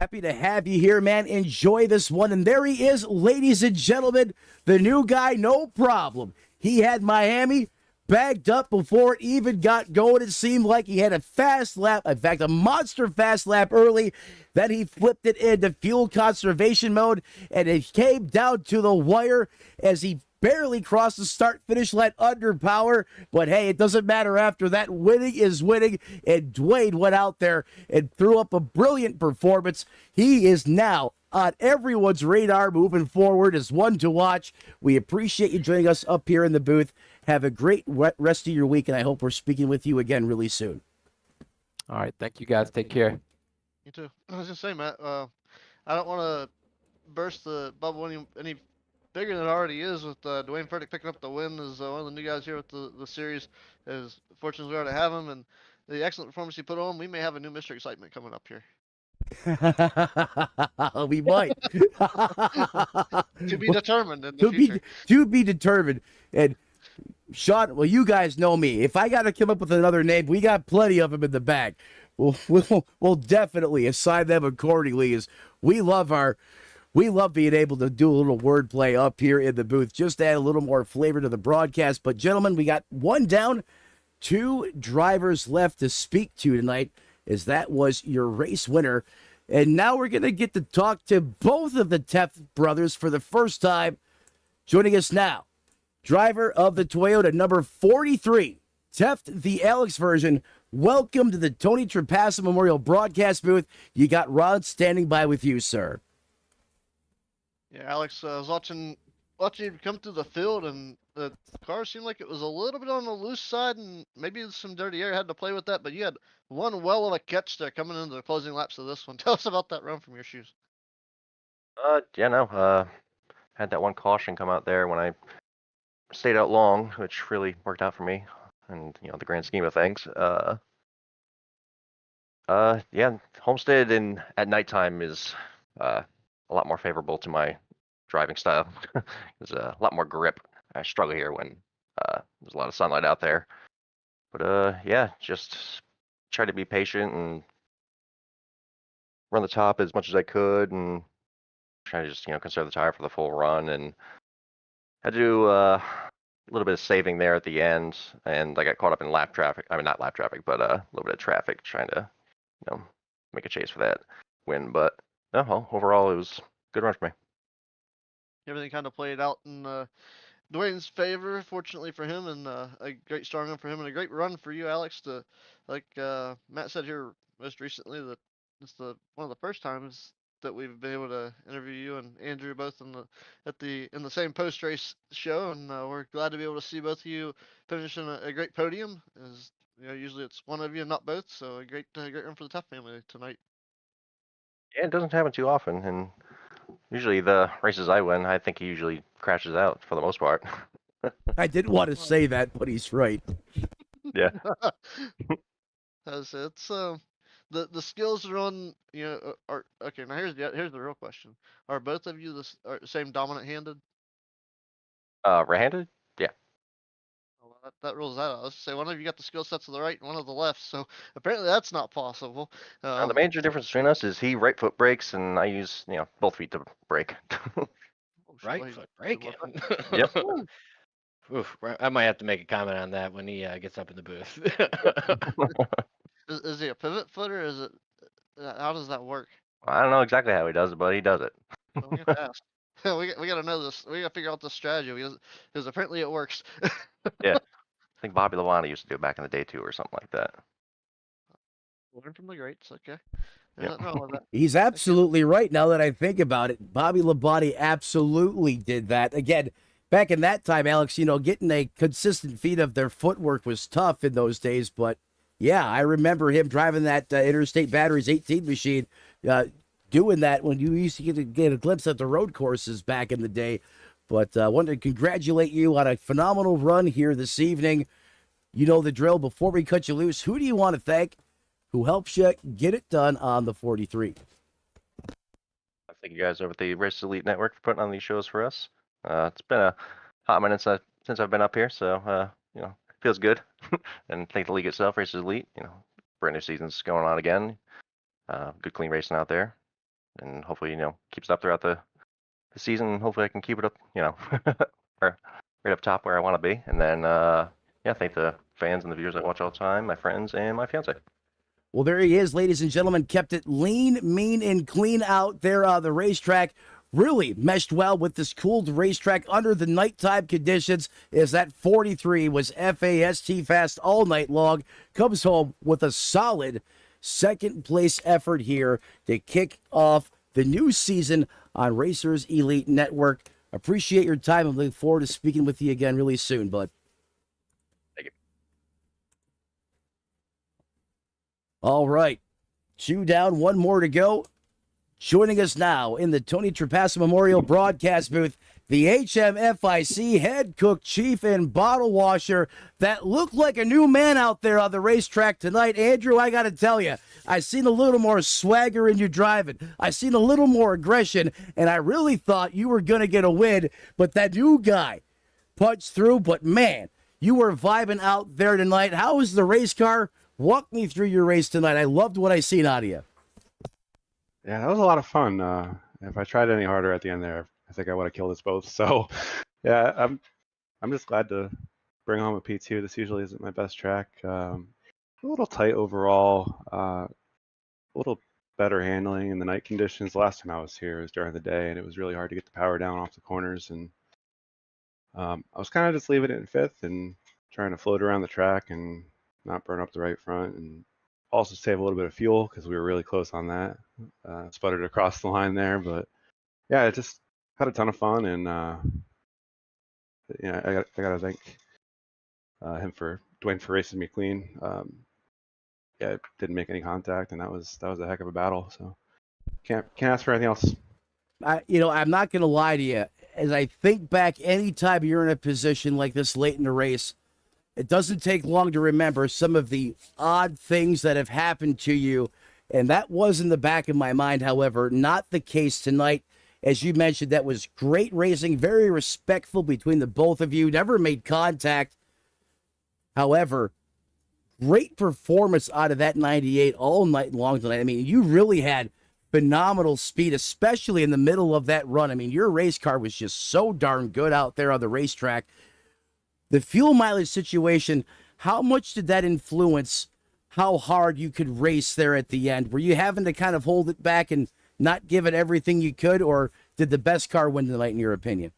Happy to have you here, man. Enjoy this one. And there he is, ladies and gentlemen, the new guy, no problem. He had Miami bagged up before it even got going. It seemed like he had a fast lap, in fact, a monster fast lap early. Then he flipped it into fuel conservation mode, and it came down to the wire as he barely crossed the start-finish line under power. But hey, it doesn't matter after that. Winning is winning, and Dwayne went out there and threw up a brilliant performance. He is now on everyone's radar moving forward as one to watch. We appreciate you joining us up here in the booth. Have a great rest of your week, and I hope we're speaking with you again really soon. All right. Thank you, guys. Take care. You too. I was just saying, Matt, I don't want to burst the bubble any bigger than it already is with Dwayne Furtick picking up the win as one of the new guys here with the series. As fortunate as we are to have him and the excellent performance he put on, we may have a new Mr. Excitement coming up here. We might. To be determined in the future. To be determined. And Sean, well, you guys know me. If I got to come up with another name, we got plenty of them in the bag. We'll definitely assign them accordingly. As we love being able to do a little wordplay up here in the booth, just to add a little more flavor to the broadcast. But gentlemen, we got one down, two drivers left to speak to tonight, as that was your race winner. And now we're going to get to talk to both of the Teft brothers for the first time. Joining us now, driver of the Toyota number 43, Teft the Alex version. Welcome to the Tony Trapassa Memorial broadcast booth. You got Rod standing by with you, sir. Yeah, Alex, I was watching you come through the field, and the car seemed like it was a little bit on the loose side, and maybe some dirty air had to play with that, but you had one well of a catch there coming into the closing laps of this one. Tell us about that run from your shoes. Had that one caution come out there when I stayed out long, which really worked out for me, and the grand scheme of things. Homestead at nighttime is a lot more favorable to my driving style. There's a lot more grip. I struggle here when there's a lot of sunlight out there. But just try to be patient and run the top as much as I could, and try to just conserve the tire for the full run. And had to do a little bit of saving there at the end, and I got caught up in lap traffic. I mean, not lap traffic, but a little bit of traffic trying to make a chase for that win. But no, overall it was a good run for me. Everything kind of played out in Dwayne's favor, fortunately for him, and a great strong run for him, and a great run for you, Alex. To like Matt said here most recently, that it's one of the first times that we've been able to interview you and Andrew both in the same post race show, and we're glad to be able to see both of you finishing a great podium. As usually it's one of you and not both, so a great run for the Teft family tonight. Yeah, it doesn't happen too often, and usually the races I win, I think he usually crashes out for the most part. I didn't want to say that, but he's right. Yeah. It's the skills are on, are okay. Now here's the real question: are both of you the same dominant handed? Right-handed? Yeah. Well, that rules that out. Let's say one of you got the skill sets to the right and one of the left. So apparently that's not possible. The major difference between us is he right foot brakes, and I use both feet to brake. Right foot braking. Yep. Oof, I might have to make a comment on that when he gets up in the booth. Is he a pivot footer? Is it? How does that work? I don't know exactly how he does it, but he does it. Well, we have to ask. We got to know this. We got to figure out the strategy because apparently it works. Yeah. I think Bobby Lawanda used to do it back in the day too, or something like that. Learn from the greats. Okay. Yeah. Nothing wrong with that. He's absolutely right. Now that I think about it, Bobby Labonte absolutely did that. Again, back in that time, Alex, getting a consistent feed of their footwork was tough in those days. But yeah, I remember him driving that Interstate Batteries 18 machine, doing that when you used to get a glimpse at the road courses back in the day. But I wanted to congratulate you on a phenomenal run here this evening. You know the drill. Before we cut you loose, who do you want to thank? Who helps you get it done on the 43? I thank you guys over at the Race Elite Network for putting on these shows for us. It's been a hot minute since I've been up here, so feels good. And thank the league itself, Race Elite. Brand new season's going on again. Good clean racing out there, and hopefully keeps it up throughout the season. Hopefully I can keep it up, or right up top where I want to be. And then thank the fans and the viewers that watch all the time, my friends and my fiance. Well, there he is, ladies and gentlemen. Kept it lean, mean, and clean out there on the racetrack. Really meshed well with this cooled racetrack under the nighttime conditions, as that 43 was FAST fast all night long. Comes home with a solid second place effort here to kick off the new season on Racers Elite Network. Appreciate your time. I'm looking forward to speaking with you again really soon, bud. All right. 2 down, 1 more to go. Joining us now in the Tony Trapassa Memorial broadcast booth, the HMFIC head cook, chief, and bottle washer that looked like a new man out there on the racetrack tonight. Andrew, I got to tell you, I seen a little more swagger in your driving. I seen a little more aggression, and I really thought you were going to get a win, but that new guy punched through. But, man, you were vibing out there tonight. How was the race car? Walk me through your race tonight. I loved what I seen out of you. Yeah, that was a lot of fun. If I tried any harder at the end there, I think I would have killed us both. So, yeah, I'm just glad to bring home a P2. This usually isn't my best track. A little tight overall. A little better handling in the night conditions. The last time I was here was during the day, and it was really hard to get the power down off the corners. And I was kind of just leaving it in fifth and trying to float around the track and not burn up the right front, and also save a little bit of fuel because we were really close on that. Sputtered across the line there, but yeah, it just had a ton of fun, and I gotta thank Dwayne for racing me clean. Yeah, didn't make any contact, and that was a heck of a battle. So can't ask for anything else. I'm not gonna lie to you. As I think back, anytime you're in a position like this late in the race, it doesn't take long to remember some of the odd things that have happened to you. And that was in the back of my mind, however, not the case tonight. As you mentioned, that was great racing, very respectful between the both of you, never made contact. However, great performance out of that 98 all night long tonight. I mean, you really had phenomenal speed, especially in the middle of that run. I mean, your race car was just so darn good out there on the racetrack. The fuel mileage situation, how much did that influence how hard you could race there at the end? Were you having to kind of hold it back and not give it everything you could, or did the best car win tonight in your opinion?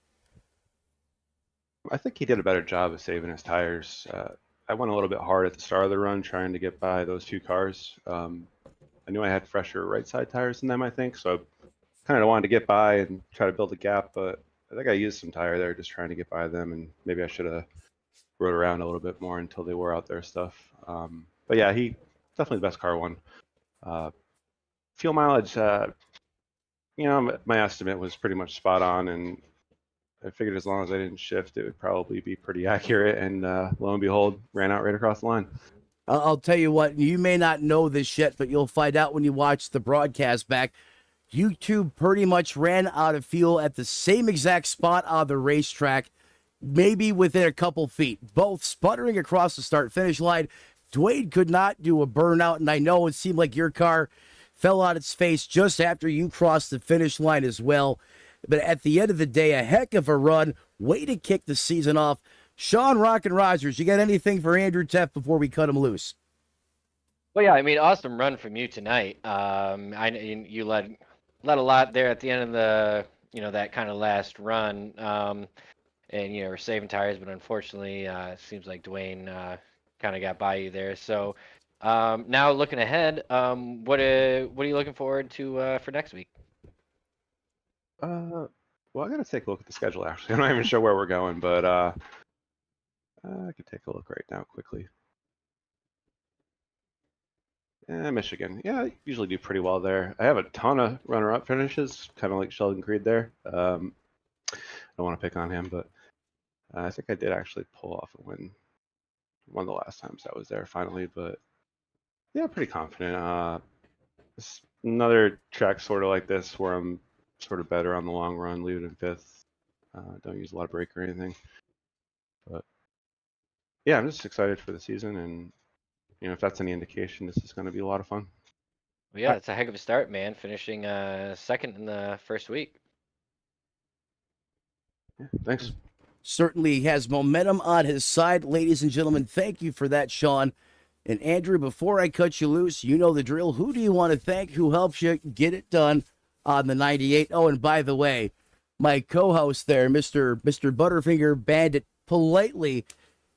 I think he did a better job of saving his tires. I went a little bit hard at the start of the run trying to get by those few cars. I knew I had fresher right side tires than them, I think, so I kind of wanted to get by and try to build a gap, but I think I used some tire there just trying to get by them, and maybe I should have rode around a little bit more until they wore out their stuff. But yeah, he definitely the best car won. Fuel mileage, my estimate was pretty much spot on, and I figured as long as I didn't shift, it would probably be pretty accurate, and lo and behold, ran out right across the line. I'll tell you what, you may not know this yet, but you'll find out when you watch the broadcast back. You two pretty much ran out of fuel at the same exact spot on the racetrack, maybe within a couple feet, both sputtering across the start-finish line. Dwayne could not do a burnout, and I know it seemed like your car fell on its face just after you crossed the finish line as well. But at the end of the day, a heck of a run. Way to kick the season off. Sean Rockin' Rogers, you got anything for Andrew Teff before we cut him loose? Well, yeah, I mean, awesome run from you tonight. You led a lot there at the end of the, that kind of last run. And we're saving tires, but unfortunately, it seems like Dwayne kind of got by you there. So now looking ahead, what are you looking forward to for next week? Well, I gotta take a look at the schedule. Actually, I'm not even sure where we're going, but I could take a look right now quickly. Michigan. Yeah, I usually do pretty well there. I have a ton of runner-up finishes, kind of like Sheldon Creed there. I don't want to pick on him, but I think I did actually pull off a win one of the last times I was there finally. But yeah, pretty confident. It's another track sort of like this where I'm sort of better on the long run, leave it in fifth. Don't use a lot of brake or anything. But yeah, I'm just excited for the season, and if that's any indication, this is going to be a lot of fun. Well, yeah, it's a heck of a start, man. Finishing second in the first week. Yeah, thanks. Certainly has momentum on his side. Ladies and gentlemen, thank you for that, Sean. And Andrew, before I cut you loose, you know the drill. Who do you want to thank? Who helps you get it done on the 98? Oh, and by the way, my co-host there, Mr. Butterfinger Bandit, politely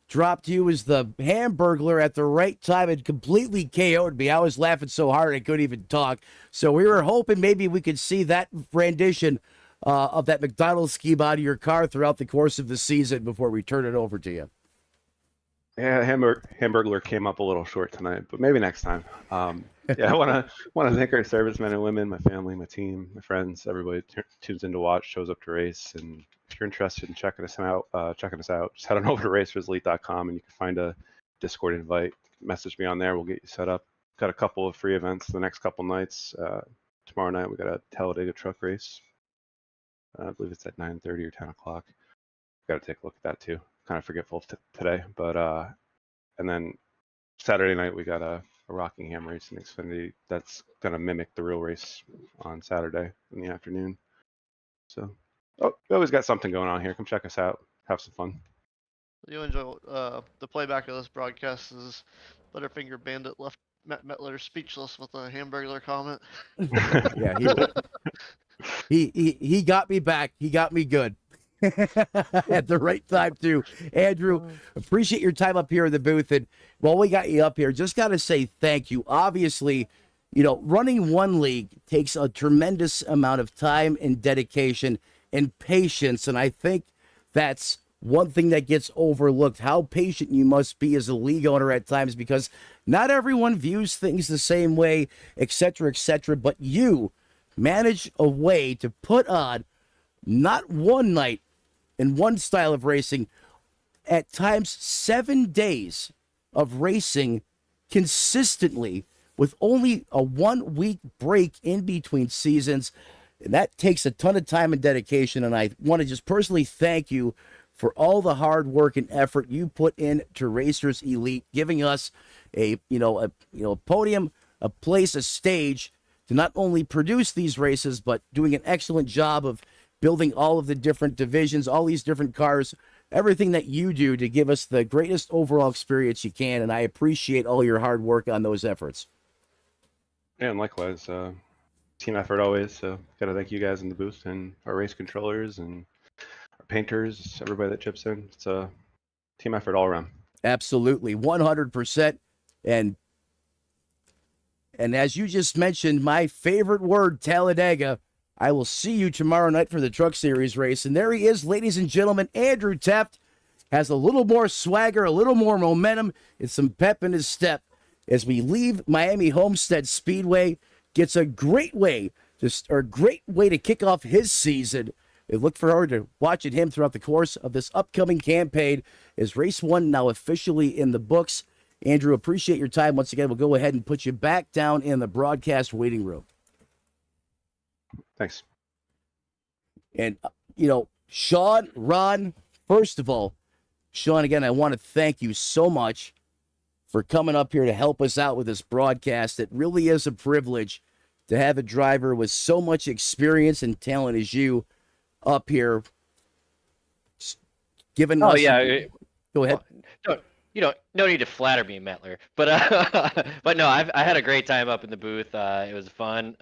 dropped you as the Hamburglar at the right time and completely KO'd me. I was laughing so hard I couldn't even talk. So we were hoping maybe we could see that rendition of that McDonald's scheme out of your car throughout the course of the season before we turn it over to you. Yeah, Hamburglar came up a little short tonight, but maybe next time. Yeah, I want to thank our servicemen and women, my family, my team, my friends, everybody tunes in to watch, shows up to race, and if you're interested in checking us out, just head on over to racerselite.com and you can find a Discord invite. Message me on there, we'll get you set up. Got a couple of free events the next couple nights. Tomorrow night we got a Talladega truck race. I believe it's at 9:30 or 10 o'clock. Got to take a look at that too. Kind of forgetful today, but and then Saturday night we got a Rockingham race in Xfinity that's gonna mimic the real race on Saturday in the afternoon. So, we always got something going on here. Come check us out. Have some fun. You enjoy the playback of this broadcast is Butterfinger Bandit left Matt Metler speechless with a Hamburglar comment. Yeah, he got me back. He got me good. At the right time too. Andrew, appreciate your time up here in the booth, and while we got you up here, just got to say thank you. Obviously, running one league takes a tremendous amount of time and dedication and patience, and I think that's one thing that gets overlooked, how patient you must be as a league owner at times, because not everyone views things the same way, etc., but you manage a way to put on not one night in one style of racing, at times 7 days of racing consistently with only a 1 week break in between seasons. And that takes a ton of time and dedication. And I want to just personally thank you for all the hard work and effort you put into Racers Elite, giving us a podium, a place, a stage to not only produce these races, but doing an excellent job of building all of the different divisions, all these different cars, everything that you do to give us the greatest overall experience you can. And I appreciate all your hard work on those efforts. Yeah, and likewise, team effort always. So got to thank you guys in the booth and our race controllers and our painters, everybody that chips in. It's a team effort all around. Absolutely, 100%. And as you just mentioned, my favorite word, Talladega, I will see you tomorrow night for the Truck Series race. And there he is, ladies and gentlemen. Andrew Teff has a little more swagger, a little more momentum, and some pep in his step as we leave Miami Homestead Speedway. Gets a great way to kick off his season. We look forward to watching him throughout the course of this upcoming campaign as Race 1 now officially in the books. Andrew, appreciate your time once again. We'll go ahead and put you back down in the broadcast waiting room. Thanks. And, Sean, Ron, first of all, Sean, again, I want to thank you so much for coming up here to help us out with this broadcast. It really is a privilege to have a driver with so much experience and talent as you up here giving us. Go ahead. No need to flatter me, Metler. But no, I had a great time up in the booth. It was fun.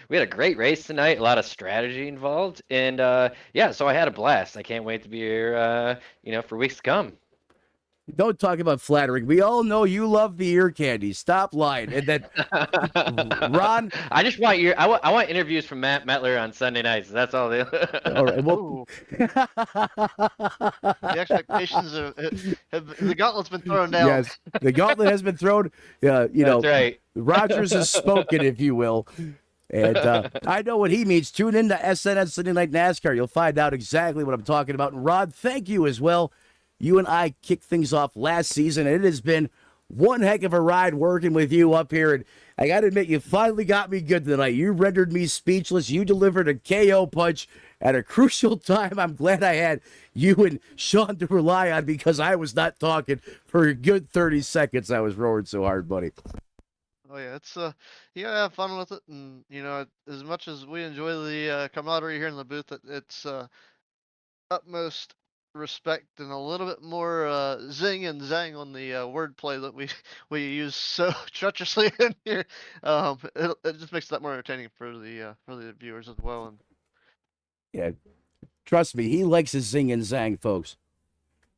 We had a great race tonight. A lot of strategy involved, and so I had a blast. I can't wait to be here. For weeks to come. Don't talk about flattering. We all know you love the ear candy. Stop lying. And then Ron, I just want I want interviews from Matt Metler on Sunday nights. That's all. All right. Well, the expectations the gauntlet's been thrown down. Yes, the gauntlet has been thrown. That's right. Rogers has spoken, if you will. And I know what he means. Tune in to SNN Sunday Night NASCAR. You'll find out exactly what I'm talking about. And Rod, thank you as well. You and I kicked things off last season, and it has been one heck of a ride working with you up here. And I got to admit, you finally got me good tonight. You rendered me speechless. You delivered a KO punch at a crucial time. I'm glad I had you and Sean to rely on because I was not talking for a good 30 seconds. I was roaring so hard, buddy. Oh yeah, it's you gotta have fun with it, and as much as we enjoy the camaraderie here in the booth, it's utmost respect and a little bit more zing and zang on the wordplay that we use so treacherously in here. It just makes it that more entertaining for the viewers as well. And yeah, trust me, he likes his zing and zang, folks.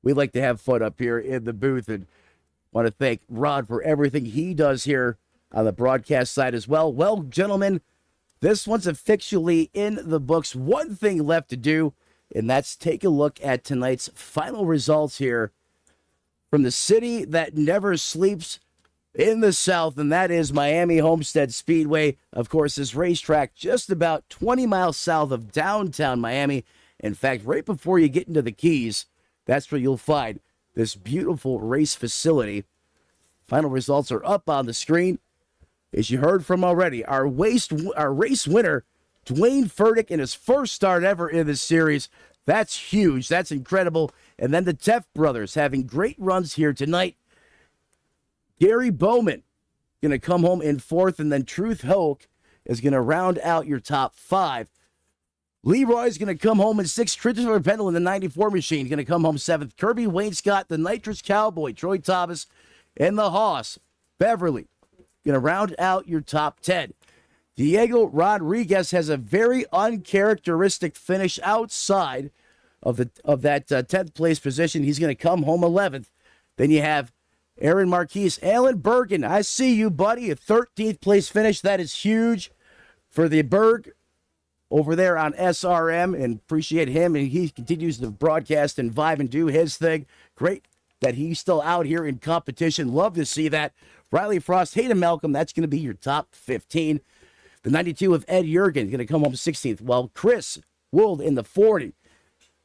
We like to have fun up here in the booth, and want to thank Rod for everything he does here on the broadcast side as well. Well, gentlemen, this one's officially in the books. One thing left to do, and that's take a look at tonight's final results here from the city that never sleeps in the South, and that is Miami Homestead Speedway. Of course, this racetrack just about 20 miles south of downtown Miami. In fact, right before you get into the Keys, that's where you'll find this beautiful race facility. Final results are up on the screen. As you heard from already, our race winner, Dwayne Furtick, in his first start ever in this series. That's huge. That's incredible. And then the Teff brothers having great runs here tonight. Gary Bowman going to come home in fourth, and then Truth Hoke is going to round out your top five. Leroy's going to come home in sixth. Christopher Pendle in the 94 machine going to come home seventh. Kirby Wayne Scott, the Nitrous Cowboy, Troy Thomas, and the Hoss, Beverly, going to round out your top 10. Diego Rodriguez has a very uncharacteristic finish outside of that 10th place position. He's going to come home 11th. Then you have Aaron Marquez, Alan Bergen. I see you, buddy. A 13th place finish. That is huge for the Berg over there on SRM, and appreciate him. And he continues to broadcast and vibe and do his thing. Great that he's still out here in competition. Love to see that. Riley Frost, Hayden Malcolm, that's going to be your top 15. The 92 of Ed Jurgen going to come home 16th, while Chris Wold in the 40.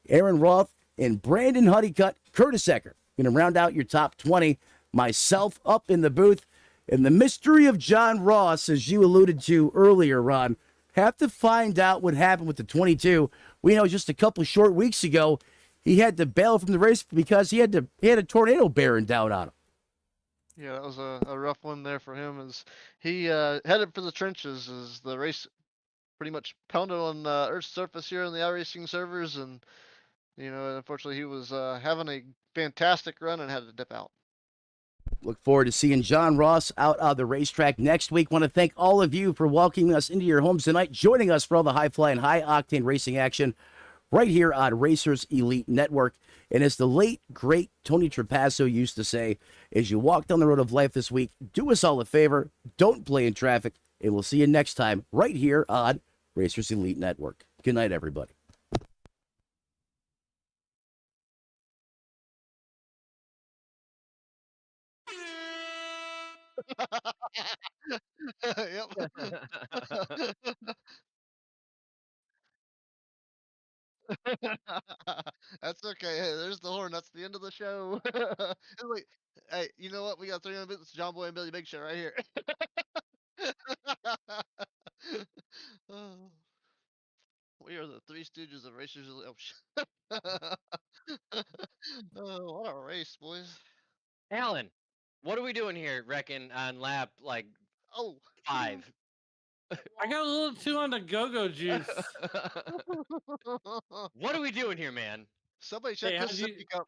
Aaron Roth and Brandon Honeycutt, Curtis Ecker going to round out your top 20. Myself up in the booth. And the mystery of John Ross, as you alluded to earlier, Ron, have to find out what happened with the 22. We know just a couple short weeks ago, he had to bail from the race because he had a tornado bearing down on him. Yeah, that was a rough one there for him, as he headed for the trenches as the race pretty much pounded on Earth's surface here on the iRacing servers, and unfortunately he was having a fantastic run and had to dip out. Look forward to seeing John Ross out on the racetrack next week. Want to thank all of you for welcoming us into your homes tonight, joining us for all the high-flying, high-octane racing action right here on Racers Elite Network. And as the late, great Tony Trapasso used to say, as you walk down the road of life this week, do us all a favor, don't play in traffic, and we'll see you next time right here on Racers Elite Network. Good night, everybody. Yep. That's okay. Hey, there's the horn. That's the end of the show. Wait, Hey, you know what? We got 300 minutes. John Boy and Billy Big Show right here. Oh, we are the Three Stooges of racers. Oh, what a race, boys! Alan, what are we doing here? Reckon on lap like 5. I got a little too on the go-go juice. What are we doing here, man? Somebody check this sippy cup.